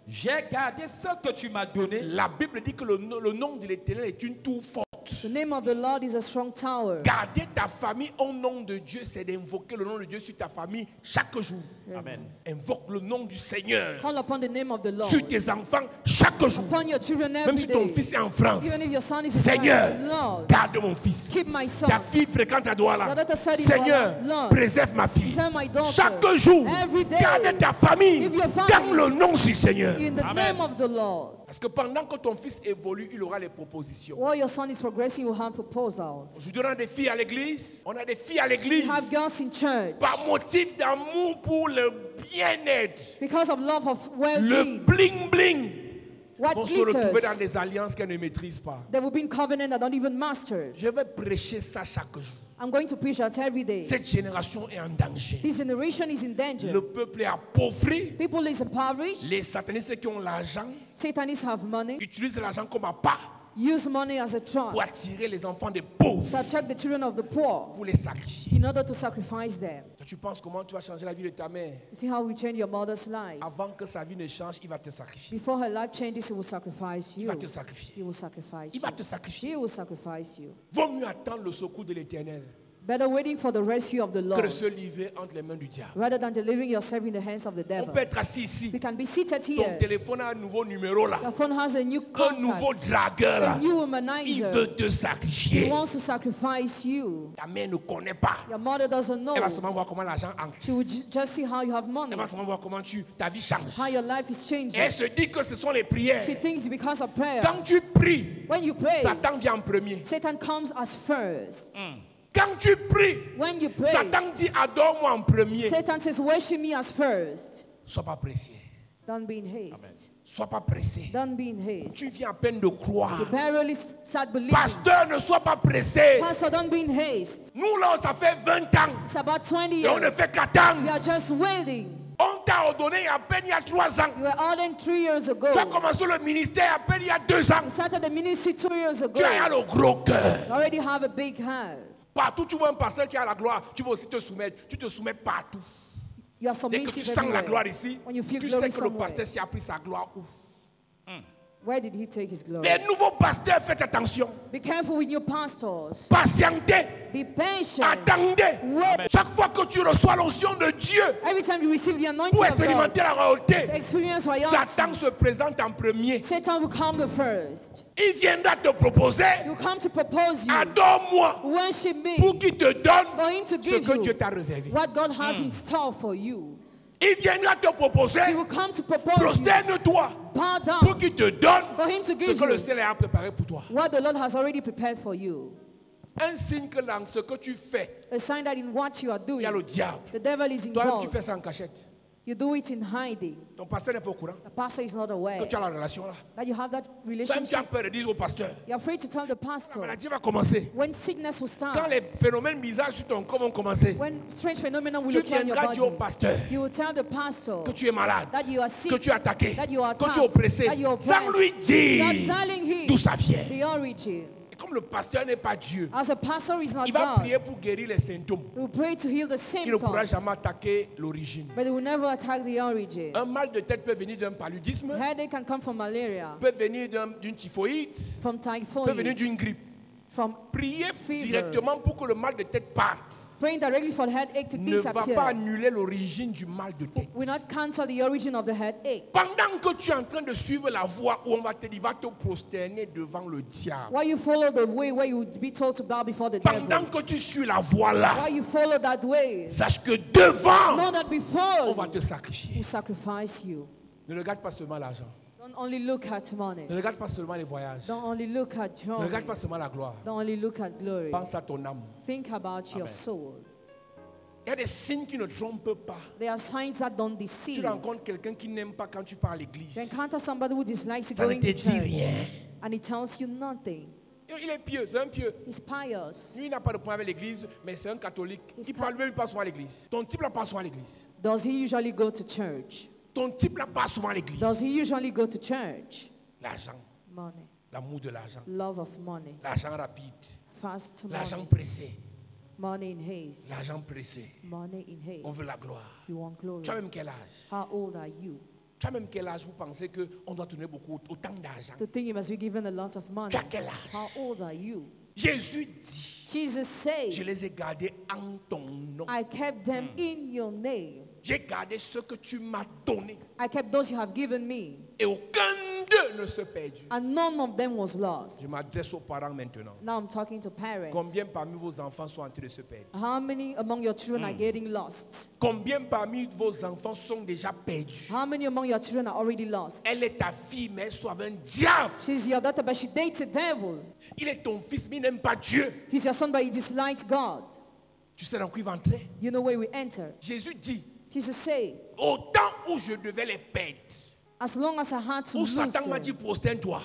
J'ai gardé ce que tu m'as donné. La Bible dit que le nom de l'Éternel est une tour forte. The name of the Lord is a strong tower. Garder ta famille au nom de Dieu, c'est d'invoquer le nom de Dieu sur ta famille chaque jour. Amen. Invoque le nom du Seigneur Call upon the name of the Lord. sur tes enfants chaque jour. Upon your children Même every si ton day. fils est en France, Even if your son is Seigneur, in France, Lord, garde mon fils. keep my son. Ta fille fréquente à Douala. Your daughter studies Seigneur, Douala. Lord, préserve ma fille. preserve my daughter. Chaque jour, Every day. garde ta famille Give your family. dans le nom du Seigneur. In the Amen. name of the Lord. Parce que pendant que ton fils évolue, il aura les propositions. While your son is progressing, you will have proposals. Aujourd'hui, on a des filles à l'église. On a des filles à You l'église. have girls in church. Par motif d'amour pour le bien-être, Because of love of le well-being, bling-bling, what vont se retrouver dans glitters, des alliances qu'elles ne maîtrisent pas. they will be in covenant that don't even master. Je vais prêcher ça chaque jour. I'm going to preach that every day. Cette génération est en danger. This generation is in danger. Le peuple est appauvri. People is impoverished. Les satanistes qui ont l'argent Satanists have money. utilisent l'argent comme appât Use money as a pour trap attirer les enfants des pauvres, to attract the children of the poor pour les sacrifier. in order to sacrifice them. Toi, tu penses comment tu vas changer la vie de ta mère? You see how we change your mother's life? Avant que sa vie ne change, il va te sacrifier. Before her life changes, he will sacrifice Il you. va te sacrifier. He will sacrifice Il you. va te sacrifier. He will sacrifice you. Vaut mieux attendre le secours de l'Éternel Better waiting for the rescue of the que Lord de se livrer entre les mains du diable. rather than delivering yourself in the hands of the On devil. peut être assis ici. We can be seated Ton here. téléphone a un nouveau numéro là. Your phone has a new Un nouveau contact, dragueur là. a new Il womanizer. veut te He sacrifier. wants to sacrifice you. Ta mère ne connaît pas. Your mother doesn't know. Elle va seulement voir comment l'argent She entre. will just see how you have money, Elle va seulement voir comment ta vie change. how your life is Et changing. elle se dit que ce sont les prières. She thinks because of prayer. Quand tu pries, When you pray, Satan vient en premier. Satan comes as first. Quand tu pries, When you pray, Satan dit adore-moi en premier. Satan says, worship me as first. Sois pas pressé. Don't be in haste. Sois pas pressé. Don't be in haste. Tu viens à peine de croire. You barely start believing. Pasteur, ne sois pas pressé. Pastor, don't be in haste. Nous là, ça fait 20 ans. It's about 20 Et on ne years. fait We qu'attendre. are just waiting. On t'a ordonné à peine il y a 3 ans. You were ordained 3 years ago. Tu as commencé le ministère à peine il y a 2 ans. You started the ministry 2 years ago. Tu as le gros cœur. You already have a big heart. Partout tu vois un pasteur qui a la gloire, tu vas aussi te soumettre. Tu te soumets partout. You are Dès que tu submissive sens la everywhere. gloire ici, When you feel tu glory sais que le somewhere. pasteur s'y a pris sa gloire où? Where did he take his glory? Les nouveaux pasteurs, faites attention. Be careful with your pastors. Patientez. Be patient. Attendez. Wait. Chaque fois que tu reçois l'onction de Dieu Every time you receive the anointing pour of God, expérimenter la royauté, to experience royalty, Satan se présente en premier. Satan will come the first. Il viendra te proposer, He will come to propose you. adore-moi, Worship me. pour qu'il te donne For him to ce give que you Dieu t'a réservé. what God has in store for you. Il viendra te proposer, He will come to propose you. prosterne-toi, Bow pour down. qu'il te donne For him to ce give que le you ciel a préparé pour toi. what the Lord has already prepared for you. Un signe que dans ce que tu fais, A sign that in what you are il doing, y a le diable. the devil is Toi-même, tu involved. fais ça en cachette. You do it in hiding. Ton pasteur n'est pas au courant The pastor is not aware que tu as la relation là. that you have that Toi-même, tu as relationship. peur de dire au pasteur. You're afraid to tell the La pastor. maladie va commencer. When sickness will Quand start, les phénomènes bizarres sur ton corps vont commencer, when strange phenomena will tu occur in your viendras dire au body, pasteur you will tell the pastor que tu es malade, that you are sick, que tu es attaqué, that you are que tu es attacked, oppressé, that you are sans oppressed, lui dire not telling him d'où ça vient. the origin. Et comme le pasteur n'est pas Dieu, As a pastor is not il va God, prier pour guérir les symptômes. he will pray to heal the Il ne pourra symptoms, jamais attaquer l'origine. but he will never attack the origin. Un mal de tête peut venir d'un paludisme, Headache can come from malaria, peut venir d'une typhoïde, from peut venir typhoid, d'une grippe. from Priez Fever. directement pour que le mal de tête parte. praying directly for the headache to Ne va pas disappear. annuler l'origine du mal de tête. Will not cancel the origin of the headache. Pendant que tu es en train de suivre la voie où on va te dire, va te prosterner devant le diable. While you follow the way where you would be told to bow before the Pendant devil. que tu suis la voie là, While you follow that way, sache que devant, know that before on va you te sacrifier. will sacrifice you. Ne regarde pas seulement l'argent. Don't only look at money. Ne regarde pas seulement les voyages. Don't only look at Ne joy. regarde pas seulement la gloire. Don't only look at glory. Pense à ton âme. Think about your soul. Il y a des signes qui ne trompent pas. There are signs that don't Tu deceive. rencontres quelqu'un qui n'aime pas quand tu pars à l'église. You encounter somebody who dislikes you Ça ne going te to dit church, rien. and he tells you nothing. Il est pieux, c'est un pieux. He's pious. Lui, il n'a pas de problème avec l'église, mais c'est un catholique. He's Il parle même pas souvent à l'église. Ton type là passe souvent à l'église. Does he usually go to church? Ton type là passe souvent à l'église. Does he usually go to church? L'argent, Money. l'amour de l'argent, Love of money. l'argent rapide, Fast l'argent money. pressé, Money in haste. l'argent pressé. Money in haste. On veut la gloire. You want glory. Tu as même quel âge? How old are you? Tu as même quel âge vous pensez qu'on doit donner beaucoup, autant d'argent? To think you must be given a lot of money. Tu as quel âge? How old are you? Jésus dit, Jesus said, je les ai gardés en ton nom. I kept them in your name. J'ai gardé ce que tu m'as donné. I kept those you have given me. Et aucun d'eux ne se perdit. And none of them was lost. Je m'adresse aux parents maintenant. Now I'm talking to parents. Combien parmi vos enfants sont en train de se perdre? How many among your children are getting lost? Combien parmi vos enfants sont déjà perdus? How many among your children are already lost? Elle est ta fille, mais elle soit un diable. She's your daughter, but she dates a devil. Il est ton fils, mais il n'aime pas Dieu. He's your son, but he dislikes God. Tu sais dans quoi il va entrer? You know where we enter. Jésus dit, Jesus said, au temps où je devais les perdre, as long as I had to où lose Satan m'a them, dit prosterne-toi,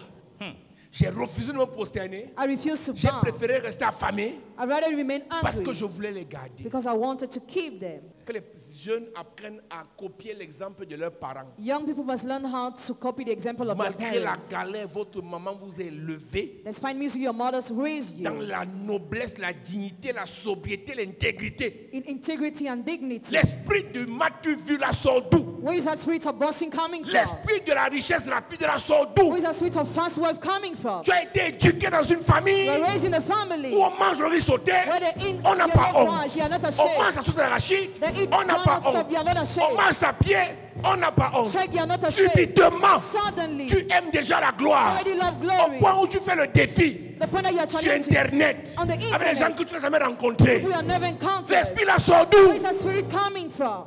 j'ai refusé de me prosterner. I refused to J'ai bow. préféré rester affamé I'd rather remain parce que angry je voulais les garder. because I wanted to keep them. Que les jeunes apprennent à copier l'exemple de leurs parents. Young people must learn how to copy the example of their Malgré la parents. galère, votre maman vous a élevé Despite music, your mothers raised dans you la noblesse, la dignité, la sobriété, l'intégrité. in integrity and dignity. L'esprit de m'as-tu vu la sort d'où? Where is that spirit of boasting coming from? L'esprit de la richesse rapide la sort d'où? Where is that spirit of fast wealth coming from? Tu as été éduqué dans une famille You were raised in a family où on mange le riz sauté, where they eat on n'a your pas loved honte. ones, you are not On ashamed. mange la sauce d'arachide, They eat on n'a pas groundnut soup, honte. you are not On ashamed. mange sa pied, on n'a pas honte. Shake, you are not ashamed. Subitement, Suddenly, tu aimes déjà la gloire. already love Au glory. point où tu fais le défi The point that you are sur challenging Internet on the avec les internet. gens que tu n'as jamais rencontrés. we have never encountered. L'esprit la sort Where d'où? is that spirit coming from?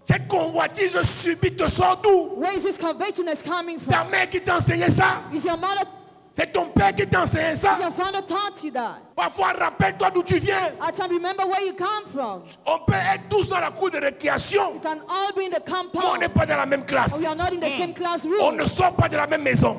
Cette convoitise subite sort d'où? Where is this covetousness coming Ta from? mère qui t'a enseigné ça? Is your mother, C'est ton père qui t'a enseigné ça? your father taught you that? Parfois, rappelle-toi d'où tu viens. At time, remember where you come from. On peut être tous dans la cour de récréation, You can all be in the mais on compound. n'est pas dans la même classe. Or we are not in the same On classroom. ne sort pas de la même maison.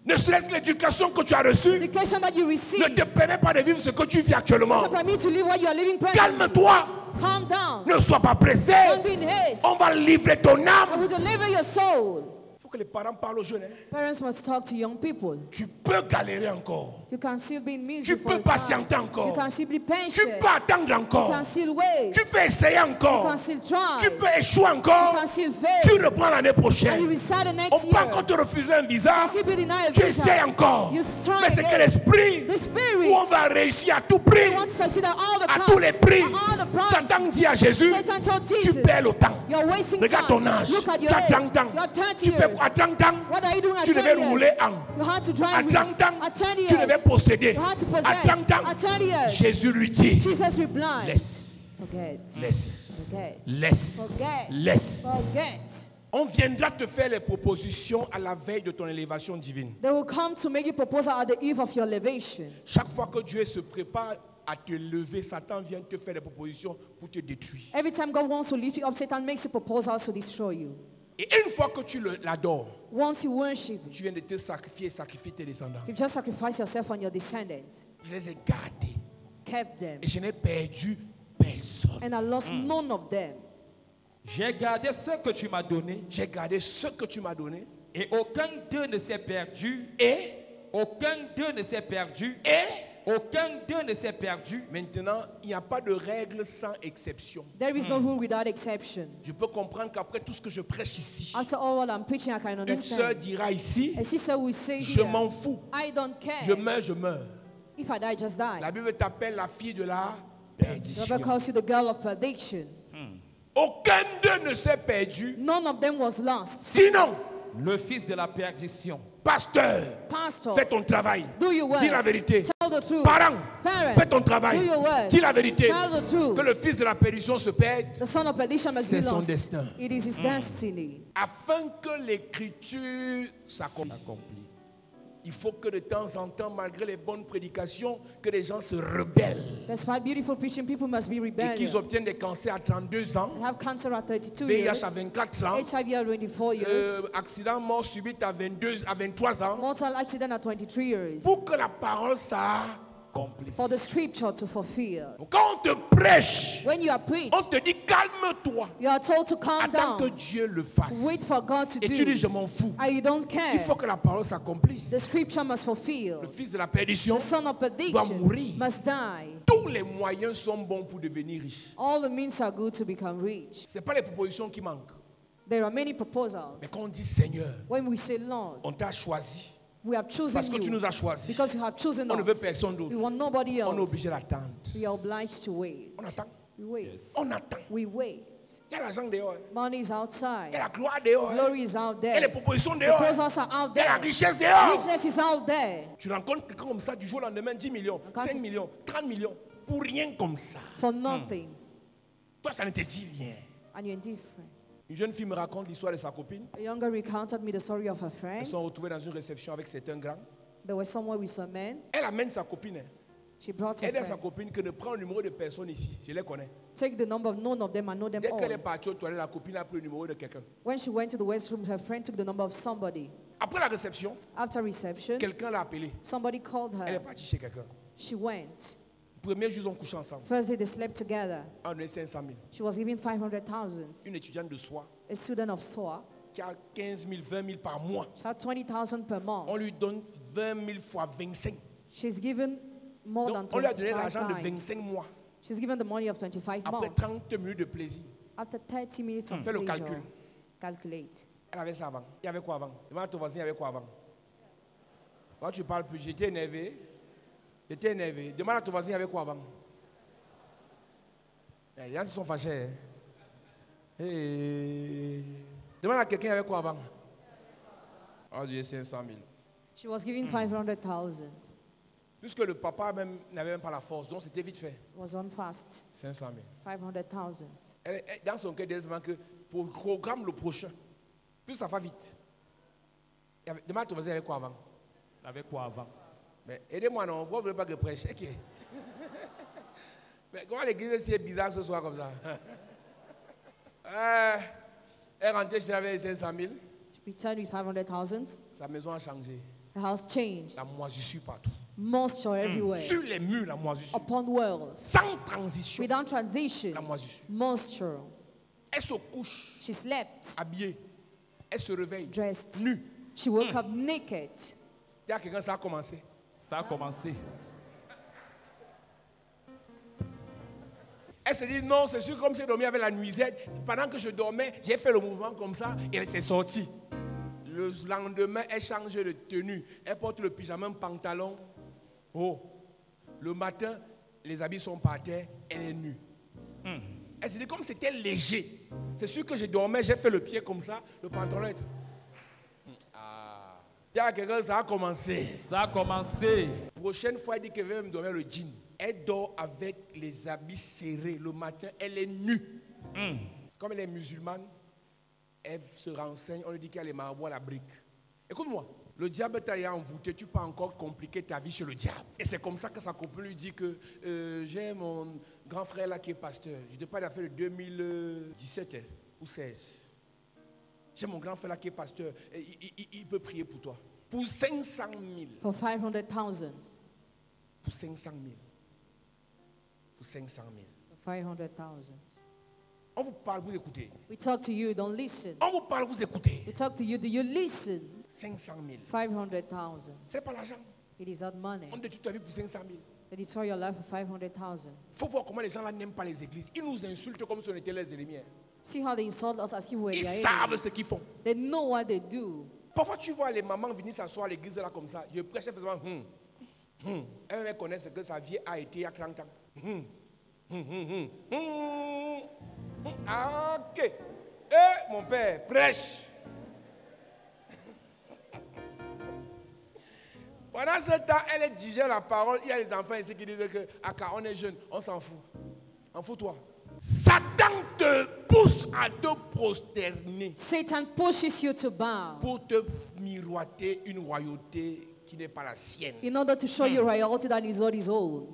Ne serait-ce que l'éducation que tu as reçue Education that you ne receive te permet pas de vivre ce que tu vis actuellement. doesn't permit to live what you are living presently. Calme-toi. Calm down. Ne sois pas pressé. Don't be in haste. On va livrer ton I âme. will deliver your soul. Il faut que les parents parlent aux jeunes. Hein. Parents must talk to young people. Tu peux galérer encore. You can still be in Tu misery for peux a time. patienter You encore. can still be Tu patient. peux attendre You encore. can still wait. Tu peux essayer You encore. can still try. Tu peux échouer You encore. can still Tu fail. reprends l'année And you prochaine. recite the On next peut year. encore te refuser un visa. Still be denied a Tu visa. essaies encore. You try Mais c'est que again. l'esprit The spirit où on va réussir à tout prix, wants to succeed at all the à tous les costs. prix. At all the prices. Satan dit à Jésus, Satan told tu Jesus, perds le temps. you're wasting Regarde time. ton âge. Look at Tu your as age. 30 ans. You are 30 Tu fais years. quoi à 30 ans? What are you doing at Tu 30 devais years? rouler en. You had to À drive with 30 ans, At 30 tu years. devais posséder. You had to possess. À 30 ans, At 30 years. Jésus lui dit, Jesus replied, laisse, forget. laisse, Forget. laisse, Forget. laisse. Forget. On viendra te faire les propositions à la veille de ton élévation divine. They will come to make you proposal at the eve of your elevation. Chaque fois que Dieu se prépare à te lever, Satan vient te faire des propositions pour te détruire. Every time God wants to lift you up, Satan makes a proposal to destroy you. Et une fois que tu l'adores, Once you worship, tu viens de te sacrifier, sacrifier tes descendants. you just sacrifice yourself on your descendants, Je les ai gardés kept them, et je n'ai perdu personne. and I lost none of them. J'ai gardé ce que tu m'as donné J'ai gardé ce que tu m'as donné et aucun d'eux ne s'est perdu. et Aucun d'eux ne s'est perdu. Aucun d'eux ne s'est perdu. maintenant, il n'y a pas de règle sans exception. There is no rule without exception. Je peux comprendre qu'après tout ce que je prêche ici, After all what I'm preaching, I can une sœur understand. dira ici, A sister will say je here, m'en fous, I don't care. je meurs, je meurs. If I die, just die. La Bible t'appelle la fille de la The perdition. Bible calls you the girl of perdition. Aucun d'eux ne s'est perdu. None of them was lost. Sinon, Le fils de la perdition. pasteur, Pastor, fais ton travail. do your work. Dis la vérité. Tell the truth. Parents, Parents, fais ton travail. do your work. Dis la vérité. Tell the truth. Que le fils de la perdition se perde, The son of perdition must be c'est son lost. destin. It is his destiny. Afin que l'écriture s'accomplisse. Il faut que de temps en temps, malgré les bonnes prédications, que les gens se rebellent. Despite beautiful preaching, people must be Et rebellious. qu'ils obtiennent des cancers à 32 ans, They have cancer at 32 VIH years, à 24 ans, HIV at 24 years, accident mort subite à 23 ans, mortal accident at 23 years. pour que la parole s'accomplisse. For the scripture to fulfill. Quand on te prêche, When you are preached, on te dit calme-toi. you are told to calm Attends que down. Dieu le fasse. Wait for God to Et tu dis do. je m'en fous. And you don't Il faut care. que la parole s'accomplisse. The scripture must Le fulfill. fils de la perdition, The son of doit perdition mourir. must die. tous les moyens sont bons pour devenir riche. All the means are good to become rich. Ce n'est pas les propositions qui manquent. There are many proposals. Mais quand on dit Seigneur, When we say, Lord, on t'a choisi. we have chosen Parce que tu you nous as choisis. because you have chosen On ne veut us. personne We d'autre. want nobody On est else. obligé d'attendre. We are obliged to wait. On attend. We wait. On attend. We wait. Il y a l'argent dehors. Money is Il y a outside. la gloire dehors. Glory is out Il y a les there. propositions dehors. Proposals are out Il y a la there. richesse dehors. Richness is out there. Tu rencontres quelqu'un comme ça du jour au lendemain, 10 millions, Quand 5 tu- millions, 30 millions, pour rien comme ça. For nothing. Toi, ça ne te dit rien. And you're indifferent. Une jeune fille me raconte l'histoire de sa copine. A younger recounted me the story of her Elles friend. sont retrouvées dans une réception avec certains grands. They were somewhere with some men. Elle amène sa copine. She brought her Elle dit à sa friend. copine que ne prend le numéro de personne ici. Je les connais. Take the number of none of them and know them Dès qu'elle est all. partie aux toilettes, la copine a pris le numéro de quelqu'un. When she went to the restroom, her friend took the number of somebody. Après la réception, After reception, quelqu'un l'a appelée. somebody called Elle est her. partie chez quelqu'un. She went. Premier jour, ils ont couché ensemble. First day they slept together. On a donné 500 000. She was given 500,000. Une étudiante de soie A student of SOA. qui a 15 000, 20 000 par mois. She had 20,000 per month. On lui donne 20 000 fois 25. She's given more Donc, than on lui a donné 25 l'argent de times. 25 mois. She's given the money of 25 Après months. 30 minutes de plaisir. After 30 minutes of Fais le pleasure, calcul. calculate. Elle avait ça avant. Il y avait quoi avant? Demande à ton voisin, il y avait quoi avant? Quand tu parles plus, j'étais énervé. J'étais énervé. Demande à ton voisin, il y avait quoi avant? Les gens se sont fâchés. Hein? Hey. Demande à quelqu'un, il y avait quoi avant? Oh Dieu, 500 000. She was given 500,000. Puisque le papa même n'avait même pas la force, donc c'était vite fait. Was on fast. 500 000. 500,000. Dans son cœur, elle que pour programme le prochain, plus ça va vite. Demande à ton voisin, il y avait quoi avant? Avec quoi avant? Mais aidez-moi, non, vous ne voulez pas que je prêche. Ok. Mais comment l'église est bizarre ce soir comme ça? Elle est rentrée chez elle avec 500 000. She returned with 500,000. Sa maison a changé. The house changed. La moisissure partout. Moisture everywhere. Sur les murs, la moisissure. Upon walls. Sans transition. Without transition. La moisissure. Moisture. Elle se couche, She slept. habillée. Elle se réveille, Dressed. nue. She woke up naked. Il y a quelqu'un, ça a commencé. Ça a commencé. Elle se dit non, c'est sûr, comme j'ai dormi avec la nuisette, pendant que je dormais, j'ai fait le mouvement comme ça et elle s'est sortie. Le lendemain, elle change de tenue. Elle porte le pyjama, un pantalon. Oh, le matin, les habits sont par terre, elle est nue. Elle se dit comme c'était léger. C'est sûr que je dormais, j'ai fait le pied comme ça, le pantalon est... Ah. Il y a quelqu'un, ça a commencé. Ça a commencé. Prochaine fois, elle dit qu'elle veut me donner le jean. Elle dort avec les habits serrés. Le matin, elle est nue. Comme elle est musulmane, elle se renseigne. On lui dit qu'elle est marabouts à la brique. Écoute-moi. Le diable t'a envoûté, tu peux encore compliquer ta vie chez le diable. Et c'est comme ça que sa copine lui dit que j'ai mon grand frère là qui est pasteur. Je ne dis pas d'affaire de 2017 ou 16. J'ai mon grand frère là qui est pasteur. Il peut prier pour toi. Pour 500 000. For 500,000. Pour 500 000. Pour 500 000. For 500,000. On vous parle, vous écoutez. We talk to you, don't listen. On vous parle, vous écoutez. We talk to you, do you listen? 500 000. 500,000. C'est pas l'argent. It is not money. On détruit ta vie pour 500 000. They destroy your life for 500,000. Il faut voir comment les gens là n'aiment pas les églises. Ils nous insultent comme si on était les ennemis. See how they insult us as if we were Ils their savent enemies. ce qu'ils font. They know what they do. Parfois, tu vois les mamans venir s'asseoir à l'église là comme ça. Je prêche faisant Elle connaît ce que sa vie a été il y a 30 ans. Ok. Eh, mon père, prêche. Pendant ce temps, elle digère la parole. Il y a des enfants ici qui disent que on est jeune, on s'en fout. En fous-toi. Satan te pousse à te prosterner Satan pushes you to bow pour te miroiter une royauté qui n'est pas la sienne. in order to show you royalty that is not his own.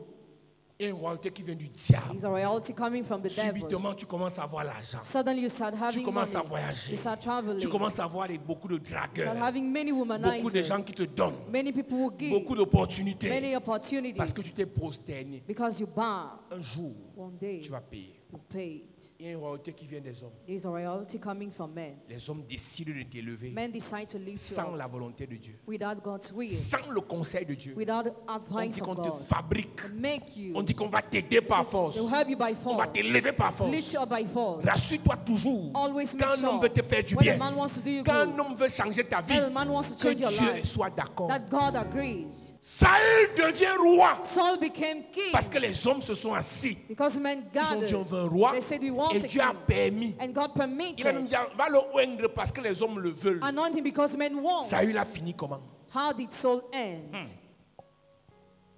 Et une royauté qui vient du diable. It's a royalty coming from the devil. Subitement, tu commences à avoir l'argent. Suddenly you start Tu having commences à money. voyager. You start traveling. Tu commences à avoir beaucoup de Start dragueurs. having many Beaucoup de gens womanizers. qui te donnent. Many people who give. Beaucoup d'opportunités. Many Parce opportunities. que tu t'es prosterné. Because you bow. Un jour, One day tu vas payer. you pay it. Il y a une royauté qui vient des hommes. There is a royalty coming from men. Les hommes décident de t'élever Men decide to lift you sans up la volonté de Dieu. without God's will, Sans le conseil de Dieu. without the On advice dit of qu'on te God. fabrique. Make you. On dit qu'on va t'aider par force. They'll help you by On va force. t'élever par Lift force. you up by force. Rassure-toi toujours. Always make Quand un sure homme veut te faire du when bien, a man wants to do you quand un good, homme veut changer ta vie, when a man wants to que change your Dieu life, soit d'accord. that God agrees. Saül devient roi Saul became king parce que les hommes se sont assis. because men Ils ont dit on gathered. veut un roi They said we want et a Dieu a king. permis. And God Il a même permitted dit va le oindre parce que les hommes le veulent. anointing because men want. Saül a fini comment? How did Saul end?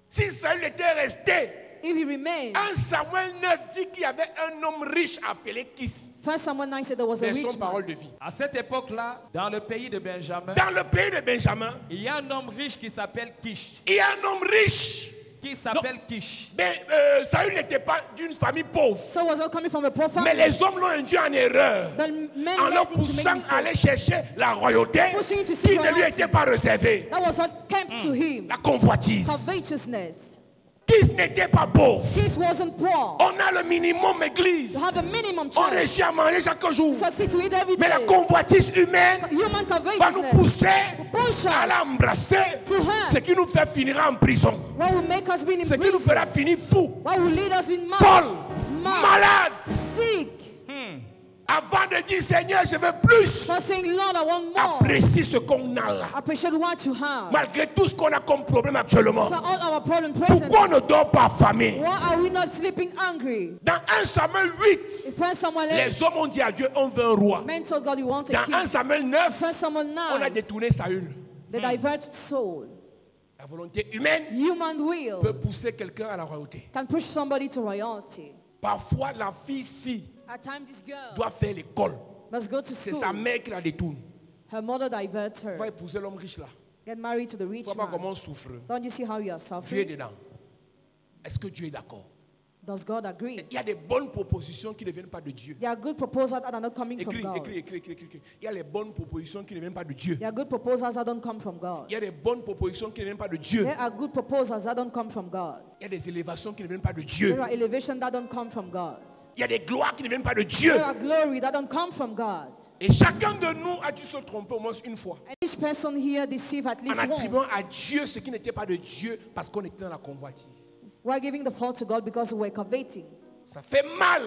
Si Saül était resté, If he remained, 1 Samuel 9 dit qu'il y avait un homme riche appelé Kis. 1 Samuel 9 said there was a C'est son rich parole man. de vie. À cette époque-là, dans le pays de Benjamin, Dans le pays de Benjamin, il y a un homme riche qui s'appelle Kish. il y a un homme riche. Qui s'appelle Kish. Mais Saül n'était pas d'une famille pauvre. So was not coming from a poor Mais family. les hommes l'ont induit en erreur. But men En le led him to poussant make à aller mistakes. chercher la royauté Pushing him to seek qui ne lui royalty. était pas réservée. That was what came to him. La convoitise. Covetousness. Qui n'était pas pauvre. Kish wasn't poor. On a le minimum église. You have a minimum On church. réussit à manger chaque jour. Succeed to eat every Mais la day. convoitise humaine Human va nous covetousness. pousser Push à us l'embrasser. to her. Ce qui nous fait finir en prison. What will make us be in Ce qui nous prison? fera finir fou, What will lead us in mad, folle, mad, malade. sick? Avant de dire Seigneur, je veux plus. For saying, Lord, I want more. Apprécie ce qu'on a là. Appreciate what you have. Malgré tout ce qu'on a comme problème actuellement. So all our problem present. Pourquoi on ne dort pas affamé? Why are we not sleeping angry? Dans 1 Samuel 8, If 1 Samuel 8, les hommes ont dit à Dieu, on veut un roi. men told God you want a Dans king. 1 Samuel 9, 1 Samuel on a 9, détourné Saül. they diverted soul. La volonté humaine Human will peut pousser quelqu'un à la royauté. can push somebody to royalty. Parfois, la fille-ci At times, this girl doit faire l'école. must go to C'est school. sa mère qui la détourne. Her mother diverts On va her. épouser l'homme riche là. Get married to the Tu rich vois pas comment man. on souffre. Don't you see how you are Dieu est suffering? dedans. Est-ce que Dieu est d'accord? Does God agree? Il y a des bonnes propositions qui ne viennent pas de Dieu. There are good proposals that are not coming from Écris, God. écris. Il y a les bonnes propositions qui ne viennent pas de Dieu. There are good proposals that don't come from God. Il y a des bonnes propositions qui ne viennent pas de Dieu. There are good proposals that don't come from God. Il y a des élévations qui ne viennent pas de Dieu. There are elevations that don't come from God. Il y a des gloires qui ne viennent pas de Dieu. There are glory that don't come from God. Et chacun de nous a dû se tromper au moins une fois. And each person here deceive at En least attribuant once. à Dieu ce qui n'était pas de Dieu parce qu'on était dans la convoitise. We're giving the fault to God because we're coveting. Ça fait mal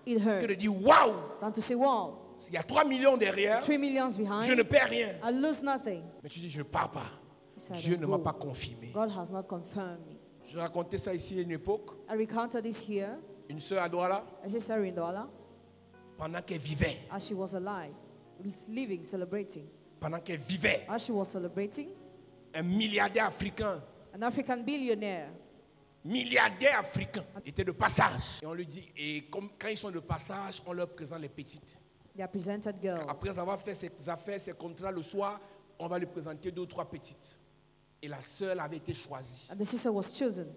It que de hurts. dire waouh, Than to say, wow, il y a 3 millions derrière, 3 millions behind, je ne perds rien. I lose nothing. Mais tu dis je ne pars pas. He said, Dieu "I ne go." m'a pas confirmé. God has not confirmed me. Je racontais ça ici à une époque. I recounted this here. Une sœur à Douala, I said, Sarah Ndola, pendant qu'elle vivait, as she was alive, living, celebrating. pendant qu'elle vivait, As she was celebrating, un milliardaire africain, an African billionaire était de passage. Et on lui dit, et comme, quand ils sont de passage, on leur présente les petites. they are presented girls. Après avoir fait ses affaires, ses contrats le soir, On va lui présenter 2 ou 3 petites. Et la sœur avait été choisie. And the sister was chosen.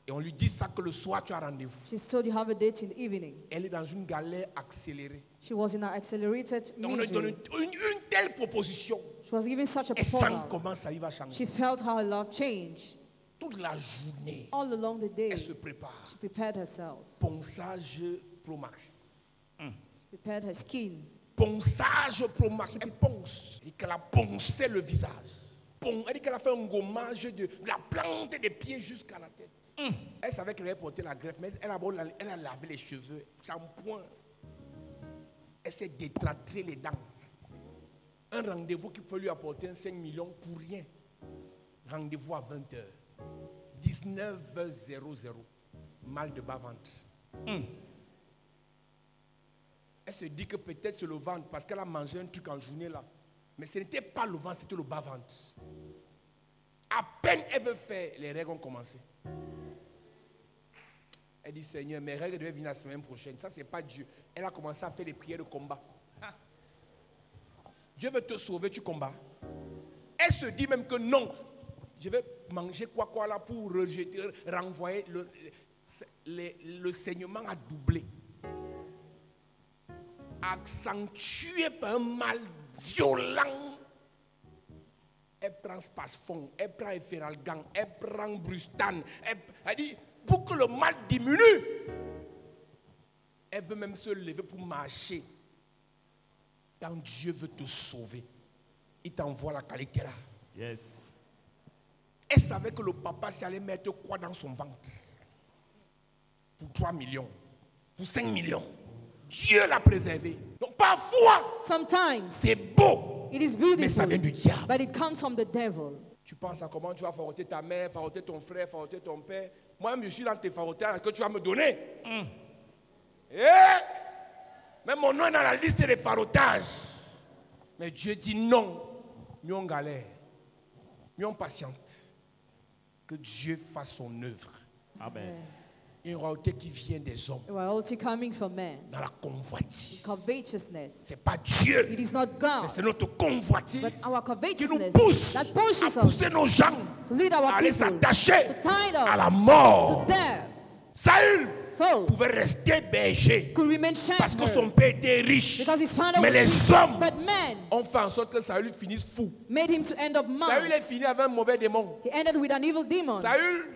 Et on lui dit ça que le soir tu as rendez-vous. She's told you have a date in the evening. Elle est dans une galère accélérée. She was in an accelerated Donc on lui donne misery. une telle proposition. She was given such a Et sans proposal. comment ça va changer. She felt how her love changed. Toute la journée, All along the day, elle se prépare. she prepared herself. Ponçage Pro Max. She prepared her skin. Ponçage Pro Max. Elle ponce. Elle dit qu'elle a poncé le visage. Elle dit qu'elle a fait un gommage de la plante des pieds jusqu'à la tête. Elle savait qu'elle avait porté la greffe, mais elle a lavé les cheveux, shampoing. Elle s'est détratrée les dents. Un rendez-vous qui peut lui apporter 5 millions pour rien. Rendez-vous à 20h. 19h00. Mal de bas-ventre. Elle se dit que peut-être c'est le ventre parce qu'elle a mangé un truc en journée là. Mais ce n'était pas le ventre, c'était le bas-ventre. À peine elle veut faire, les règles ont commencé. Elle dit, Seigneur, mes règles devaient venir la semaine prochaine. Ça, c'est pas Dieu. Elle a commencé à faire des prières de combat. Dieu veut te sauver, tu combats. Elle se dit même que non, je vais manger quoi là pour rejeter, renvoyer. Le saignement a doublé. Accentué par un mal violent. Elle prend Spasfon, elle prend Efferalgan, elle prend Brustan. Elle dit, pour que le mal diminue, elle veut même se lever pour marcher. Quand Dieu veut te sauver, il t'envoie la qualité là. Yes. Elle savait que le papa s'allait mettre quoi dans son ventre? Pour 3 millions, pour 5 millions. Dieu l'a préservé. Donc parfois, Sometimes c'est beau, it is mais ça vient du beautiful, diable. but it comes from the devil. Tu penses à comment tu vas faroter ta mère, faroter ton frère, faroter ton père. Moi-même, je suis dans tes farotages que tu vas me donner. Mais mon nom est dans la liste des farotages. Mais Dieu dit non. Nous on galère. Nous on patiente. Que Dieu fasse son œuvre. Amen. Une royauté qui vient des hommes. A royalty coming from man. Dans la convoitise. Covetousness. C'est pas Dieu. It is not Mais God, c'est notre convoitise but our qui nous covetousness pousse that pushes à pousser us nos gens to lead our à aller people s'attacher to tie à la them mort. to death. Saül So, pouvait rester berger could remain parce que son shepherd père était riche. because his father Mais was les rich, hommes but men ont fait en sorte que Saül finisse fou. made him to end up Saül est mad. fini avec un mauvais démon. He ended with an evil demon. Saül,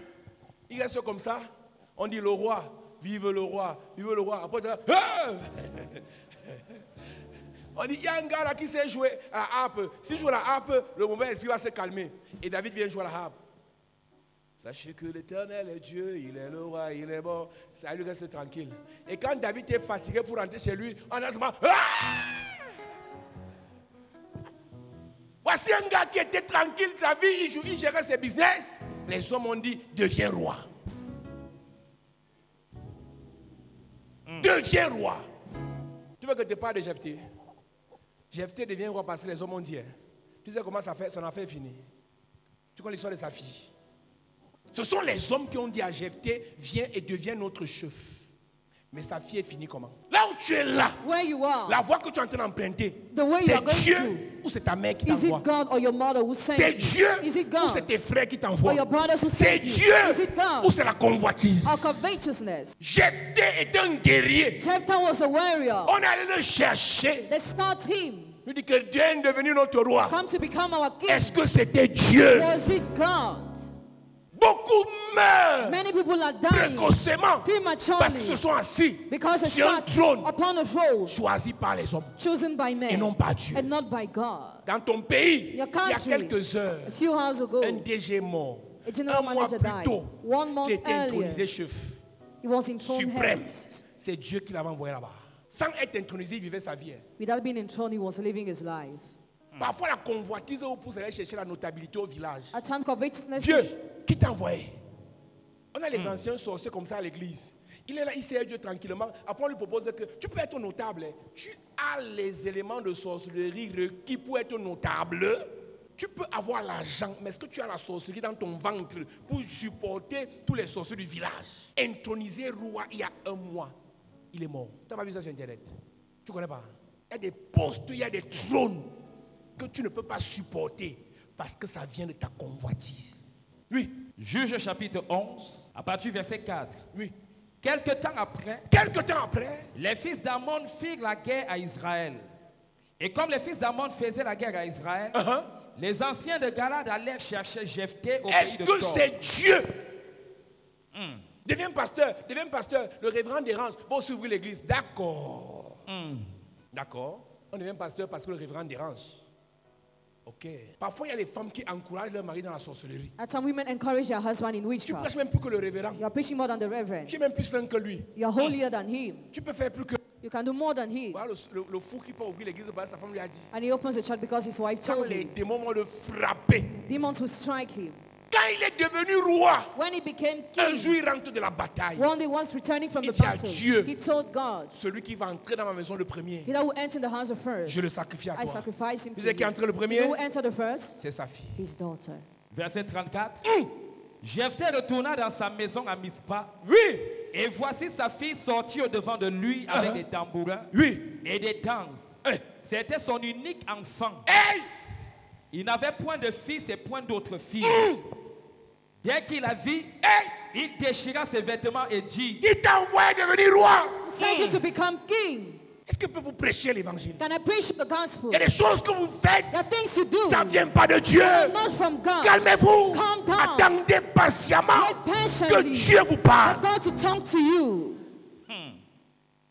il reste comme ça. On dit le roi, vive le roi, vive le roi. Après, on dit il y a un gars là qui sait jouer à la harpe. S'il joue à la harpe, le mauvais esprit va se calmer. Et David vient jouer à la harpe. Sachez que l'Éternel est Dieu, il est le roi, il est bon. Saül reste tranquille. Et quand David est fatigué pour rentrer chez lui, on a ce moment. Voici un gars qui était tranquille, sa vie, il gérait ses business. Les hommes ont dit, deviens roi. Deviens roi. Tu veux que tu parles de Jephthé? Jephthé devient roi parce que les hommes ont dit. Tu sais comment ça fait, son affaire est finie. Tu connais l'histoire de sa fille. Ce sont les hommes qui ont dit à Jephthé, viens et deviens notre chef. Mais sa fille est finie comment? Là où tu es là, Where you are, la voie que tu es en train d'emprunter, the way you c'est are going Dieu to. ou c'est ta mère qui Is it t'envoie? God or your mother who sent C'est you? Dieu Is it ou God c'est tes frères qui or t'envoient? your brothers who C'est sent you? Dieu Is it God ou c'est la convoitise? or covetousness? Jephthé est un guerrier. Jephthah was a warrior. On allait le chercher. They sought him, Il dit que Dieu est devenu notre roi. come to become our king. Est-ce que c'était Dieu? Was it God? Beaucoup meurent Many people are dying précocement parce qu'ils se prematurely sont assis because they sur un sat trône upon a throne choisi par les hommes chosen by et men non par Dieu. and not by God. Dans ton pays, Your il y a country, quelques heures, a few hours ago, un DG mort. a general Un mois manager plus died. tôt, 1 month il était intronisé earlier, chef he was in throne suprême. head. C'est Dieu qui l'avait envoyé là-bas. Sans être intronisé, il vivait sa vie. Without being in throne, he was living his life. Parfois, la convoitise vous pousse à aller chercher la notabilité au village. At time covetousness, Dieu, qui t'a envoyé? On a les anciens sorciers comme ça à l'église. Il est là, il sert Dieu tranquillement. Après, on lui propose que tu peux être notable. Tu as les éléments de sorcellerie requis pour être notable. Tu peux avoir l'argent, mais est-ce que tu as la sorcellerie dans ton ventre pour supporter tous les sorciers du village? Intronisé roi il y a 1 mois. Il est mort. Tu n'as pas vu ça sur Internet? Tu ne connais pas? Il y a des postes, il y a des trônes. que tu ne peux pas supporter parce que ça vient de ta convoitise. Oui. Juge chapitre 11, à partir du verset 4. Oui. Quelque temps après, les fils d'Ammon firent la guerre à Israël. Et comme les fils d'Ammon faisaient la guerre à Israël, les anciens de Galad allèrent chercher Jephthé au pays de Est-ce que Tob. c'est Dieu? Deviens pasteur, le révérend dérange. Va aussi ouvrir l'église. D'accord. D'accord. On devient pasteur parce que le révérend dérange. Ok. Parfois, il y a des femmes qui encouragent leur mari dans la sorcellerie. At some women encourage their husband in Tu witchcraft. prêches même plus que le révérend. You are preaching more than the reverend. Tu es même plus saint que lui. You are holier than him. Tu peux faire plus que... You can do more than him. Voilà le fou qui peut ouvrir l'église parce que sa femme lui a dit. And he opens the church because his wife Quand told les him. démons vont le frapper. Demons will strike him. Quand il est devenu roi, When he became un king, jour il rentre de la bataille. one day once returning from Il the dit à battle, Dieu, he told God, celui qui va entrer dans ma maison le premier, he that will enter the house of first, je le sacrifie à I toi. sacrifice him Vous to savez qui est you. entré le He premier? that will enter the first, C'est sa fille. his daughter. Verset 34. Jephthé retourna dans sa maison à Mispa. Oui. Et voici sa fille sortie au devant de lui avec des tambourins Oui. et des danses. C'était son unique enfant. Hey. Il n'avait point de fils et point d'autres filles. Dès qu'il la vit, il déchira ses vêtements et dit, Il t'a envoyé devenir roi. Sent you to become king. Est-ce que je peux vous prêcher l'évangile? Can I preach the gospel? Il y a des choses que vous faites, The things you do ça ne vient pas de Dieu. are not from God. Calmez-vous. Calm down. Attendez patiemment Wait que patiently Dieu vous for parle. God to talk to you.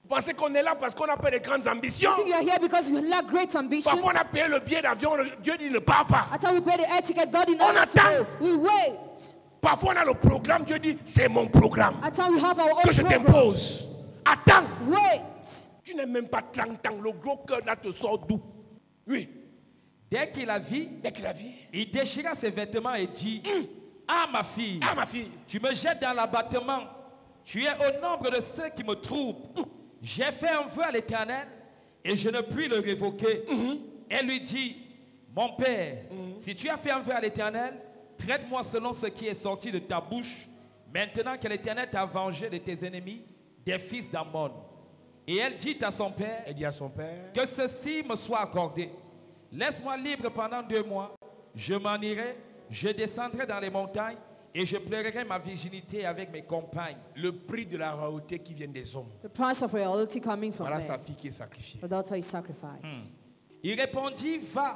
Vous pensez qu'on est là parce qu'on a pas de grandes ambitions? I think you are here because you lack great ambitions. Parfois on a payé le billet d'avion, Dieu dit ne pars pas. After we pay the air ticket, God did On not attend. say, we wait. Parfois on a le programme, Dieu dit c'est mon programme After we have our own que je program, t'impose. Attends. wait. Tu n'as même pas 30 ans, le gros cœur là te sort d'où? Oui. dès qu'il la vit, Dès qu'il a vu, il déchira ses vêtements et dit, ah ma fille, ah ma fille, tu me jettes dans l'abattement. Tu es au nombre de ceux qui me troublent. J'ai fait un vœu à l'Éternel et je ne puis le révoquer. Elle lui dit, mon père, si tu as fait un vœu à l'Éternel, traite-moi selon ce qui est sorti de ta bouche, maintenant que l'Éternel t'a vengé de tes ennemis, des fils d'Ammon. Et elle dit à son père, elle dit à son père, que ceci me soit accordé. Laisse-moi libre pendant 2 mois. Je m'en irai, je descendrai dans les montagnes et je pleurerai ma virginité avec mes compagnes. le prix de la royauté qui vient des hommes. The price of royalty coming from Voilà men. sa fille qui est sacrifiée. The daughter is sacrificed. Il répondit, va.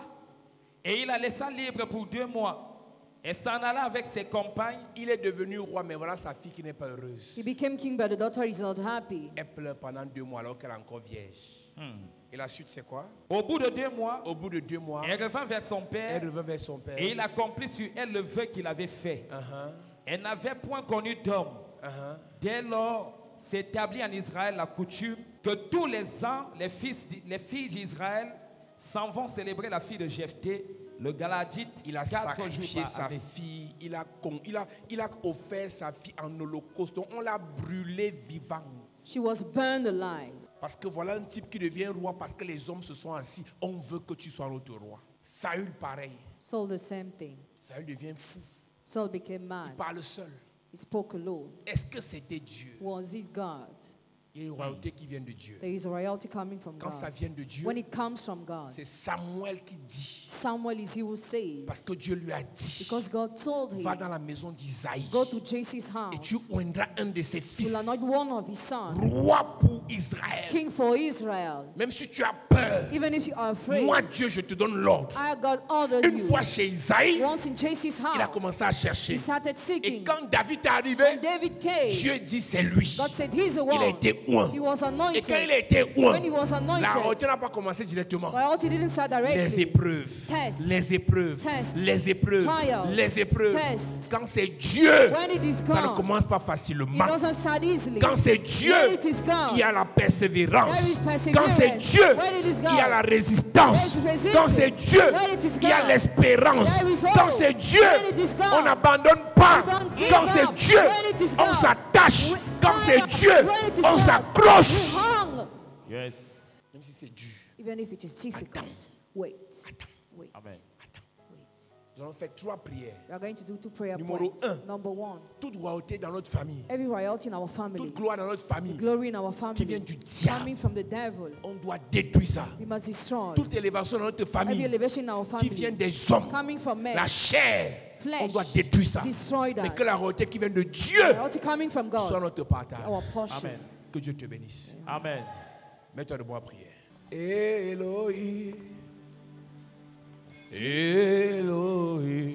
Et il la laissa libre pour 2 mois. Et s'en alla avec ses compagnes. Il est devenu roi, mais voilà sa fille qui n'est pas heureuse. He became king, but the daughter is not happy. Elle pleure pendant 2 mois alors qu'elle est encore vierge. Et la suite, c'est quoi? Au bout de 2 mois, Au bout de 2 mois, elle revint vers son père elle revint vers son père. et il accomplit sur elle le vœu qu'il avait fait. Elle n'avait point connu d'homme. Dès lors, s'établit en Israël la coutume que tous les ans, les filles d'Israël s'en vont célébrer la fille de Jephthé, le Galadite. Il a 4 sacrifié jours par sa année. fille, il a offert sa fille en holocauste. Donc on l'a brûlée vivante. She was burned alive. Parce que voilà un type qui devient roi parce que les hommes se sont assis. On veut que tu sois notre roi. Saül, pareil. Saul, the same thing. Saül devient fou. Saul became Il mad. parle seul. He spoke alone. Est-ce que c'était Dieu? Was it God? Il y a une royauté qui vient de Dieu. There is a royalty coming from Quand ça God. vient de Dieu, When it comes from God, c'est Samuel qui dit. Samuel is he who says, Parce que Dieu lui a dit. because God told Va him, dans la maison d'Isaïe. go to Jesse's Et house. tu oindras un de ses Will fils. anoint one of his sons, Roi pour Israël. king for Israel. Même si tu as peur. Even if you are afraid, Moi, Dieu, je te donne l'ordre. I God ordered Une you. fois chez Isaïe, Once in Jesse's il a house, commencé à chercher. he started Et seeking. quand David est arrivé, David came. Dieu dit c'est lui. God said, he's the Il a one. été oint. He was Et quand il anointed. a été oint, When he was anointed, la royauté n'a pas commencé directement. royalty didn't start Les directly. épreuves, Tests. les épreuves, Tests. les épreuves, Trials. les épreuves. Tests. Quand c'est Dieu, When it is ça ne God, commence pas it facilement. doesn't start easily. Quand c'est Dieu, When it is God, il y a la persévérance. there is perseverance. Quand c'est Dieu, When it is God, il y a la résistance. there is resistance. Quand c'est Dieu, When it is il y a God, l'espérance. there is hope. Quand c'est Dieu, When it is God, on n'abandonne pas. we don't give Quand c'est up. Dieu, When it is on God, s'attache. we Quand c'est hang. Dieu, When it is on God, s'accroche. we hang. Yes. Même si c'est dur. Even if it is difficult, wait. Attends. Wait. Amen. Wait. Nous allons faire 3 prières. We are going to do 2 prayer Numéro points. 1. Number 1. Toute royauté dans notre famille, Every royalty in our family, toute gloire dans notre famille, glory in our qui vient family, du diable, coming from the devil, on doit détruire ça. we must destroy. Toute élévation dans notre Every famille, elevation in our qui vient family, des hommes, coming from men, la chair, flesh, on doit détruire ça. destroy Mais that. que la royauté qui vient de Dieu Royalty coming from soit God, notre partage. our portion. Amen. Que Dieu te bénisse. Amen. Mets-toi debout à prier. Elohim, Elohim,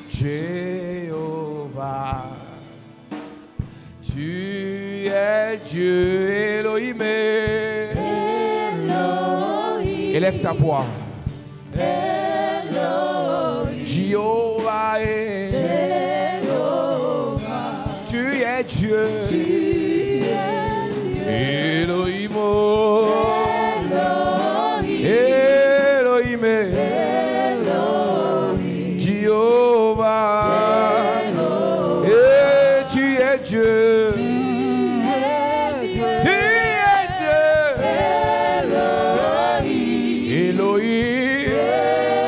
Jéhovah, tu es Dieu, Elohim. Élève ta voix. Jéhovah, tu es Dieu. Elohim, Elohim, Jéhovah, et tu es Dieu. Tu es Dieu.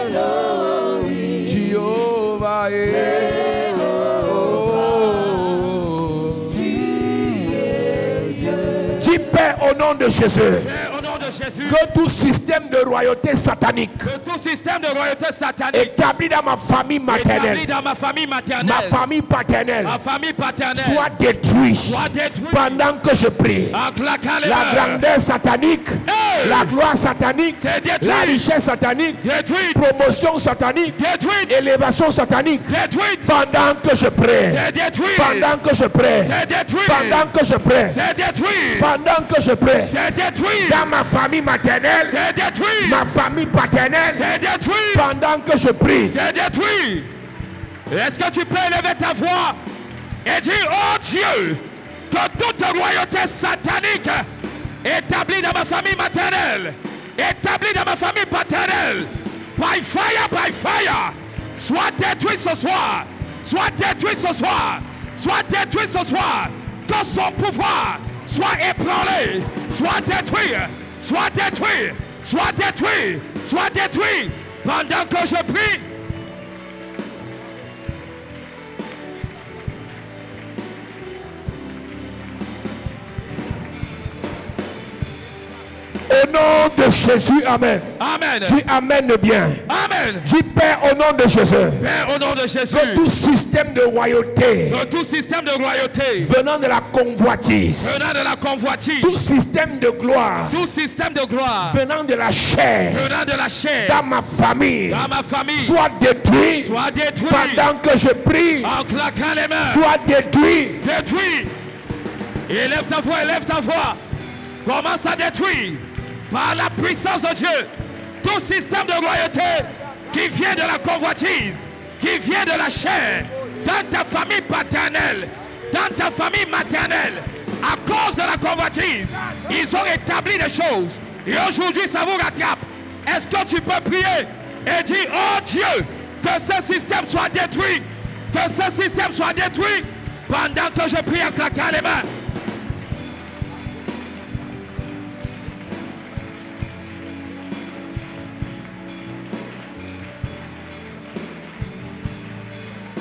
Elohim, Jéhovah, dis Père au nom de Jésus. Père, au nom de Jésus, Que tout système de royauté satanique que tout système de royauté satanique établi dans ma famille maternelle, établi dans ma famille maternelle, ma famille paternelle, ma famille paternelle, soit détruit soit détruit pendant que je prie. en claquant les La mains. grandeur satanique, Hey! la gloire satanique, C'est détruit. la richesse satanique, Détruite, promotion satanique, détruite, élévation satanique, détruite, pendant que je prie. c'est détruit, Pendant que je prie. c'est détruit, Pendant que je prie. c'est détruit, Pendant que je prie. c'est détruit, Dans ma famille maternelle, c'est détruit, ma famille paternelle, c'est détruit, pendant que je prie. c'est détruit. Est-ce que tu peux élever ta voix et dire, oh Dieu, que toute royauté satanique établie dans ma famille maternelle, établie dans ma famille paternelle, by fire, soit détruite ce soir, soit détruite ce soir, soit détruite ce soir, que son pouvoir soit ébranlé, soit détruit, soit détruit, soit détruit, soit détruit, pendant que je prie. Au nom de Jésus, Amen. Amen. Dis Amen bien. Amen. Dis Père au nom de Jésus. Père, au nom de Jésus, Que tout système de royauté que tout système de royauté venant de la convoitise, venant de la convoitise, tout système de gloire tout système de gloire venant de la chair venant de la chair dans ma famille, dans ma famille, soit détruit soit détruit pendant que je prie. en claquant les mains. Soit détruit. Détruit. Élève ta voix, élève ta voix. Commence à détruire par la puissance de Dieu tout système de royauté qui vient de la convoitise, qui vient de la chair, dans ta famille paternelle, dans ta famille maternelle. À cause de la convoitise, ils ont établi des choses et aujourd'hui ça vous rattrape. Est-ce que tu peux prier et dire, oh Dieu, que ce système soit détruit, que ce système soit détruit pendant que je prie en claquant les mains.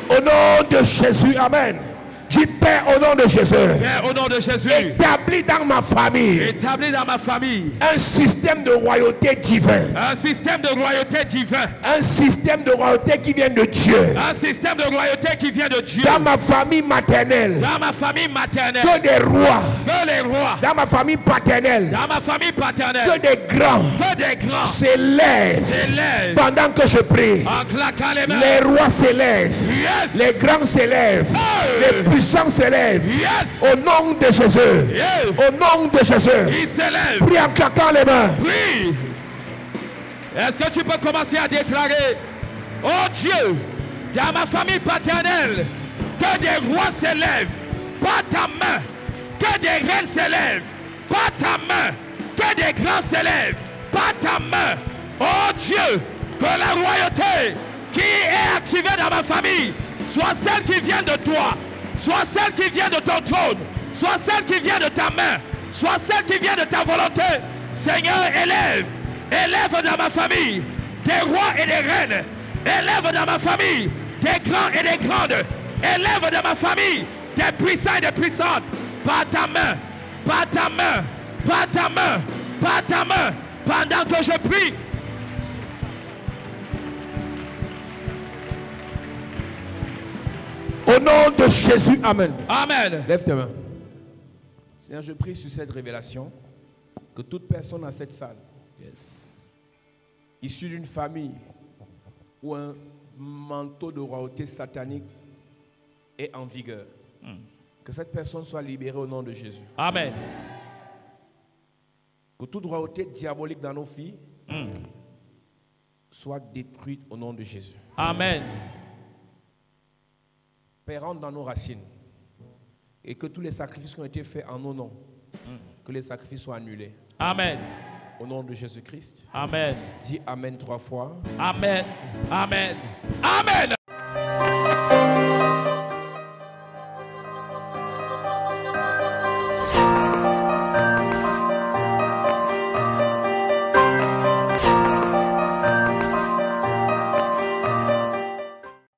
Au nom de Jésus, Amen. Dis Père au nom de Jésus. Père, au nom de Jésus, Établis dans ma famille établis dans ma famille un système de royauté divin. un système de royauté divin, Un système de royauté qui vient de Dieu. un système de royauté qui vient de Dieu. Dans ma famille maternelle, Dans ma famille maternelle, que des rois. que les rois, Dans ma famille paternelle, dans ma famille que paternelle, des grands que des grands s'élèvent s'élèvent pendant que je prie. en claquant les mains. Les rois s'élèvent. Yes. Les grands s'élèvent. Hey. Les puissants s'élèvent. Yes. Au nom de Jésus. Yeah. Au nom de Jésus. Il s'élève. Prie en claquant les mains. Prie. Est-ce que tu peux commencer à déclarer, oh Dieu, dans ma famille paternelle, que des rois s'élèvent, pas ta main, que des reines s'élèvent, pas ta main, que des grands s'élèvent, pas ta main. Oh Dieu, que la royauté qui est activée dans ma famille soit celle qui vient de toi, soit celle qui vient de ton trône, soit celle qui vient de ta main, soit celle qui vient de ta volonté. Seigneur, élève dans ma famille des rois et des reines. Élève dans ma famille des grands et des grandes. Élève dans ma famille des puissants et des puissantes. Par ta main, par ta main, par ta main, par ta main, pendant que je prie. Au nom de Jésus, amen. Amen. Lève tes mains. Seigneur, je prie sur cette révélation que toute personne dans cette salle, issue d'une famille où un manteau de royauté satanique est en vigueur, que cette personne soit libérée au nom de Jésus. Amen. Que toute royauté diabolique dans nos filles soit détruite au nom de Jésus. Amen. Père, rentre dans nos racines et que tous les sacrifices qui ont été faits en nos noms, que les sacrifices soient annulés. Amen. Au nom de Jésus-Christ. Amen. Dis Amen 3 fois. Amen. Amen. Amen.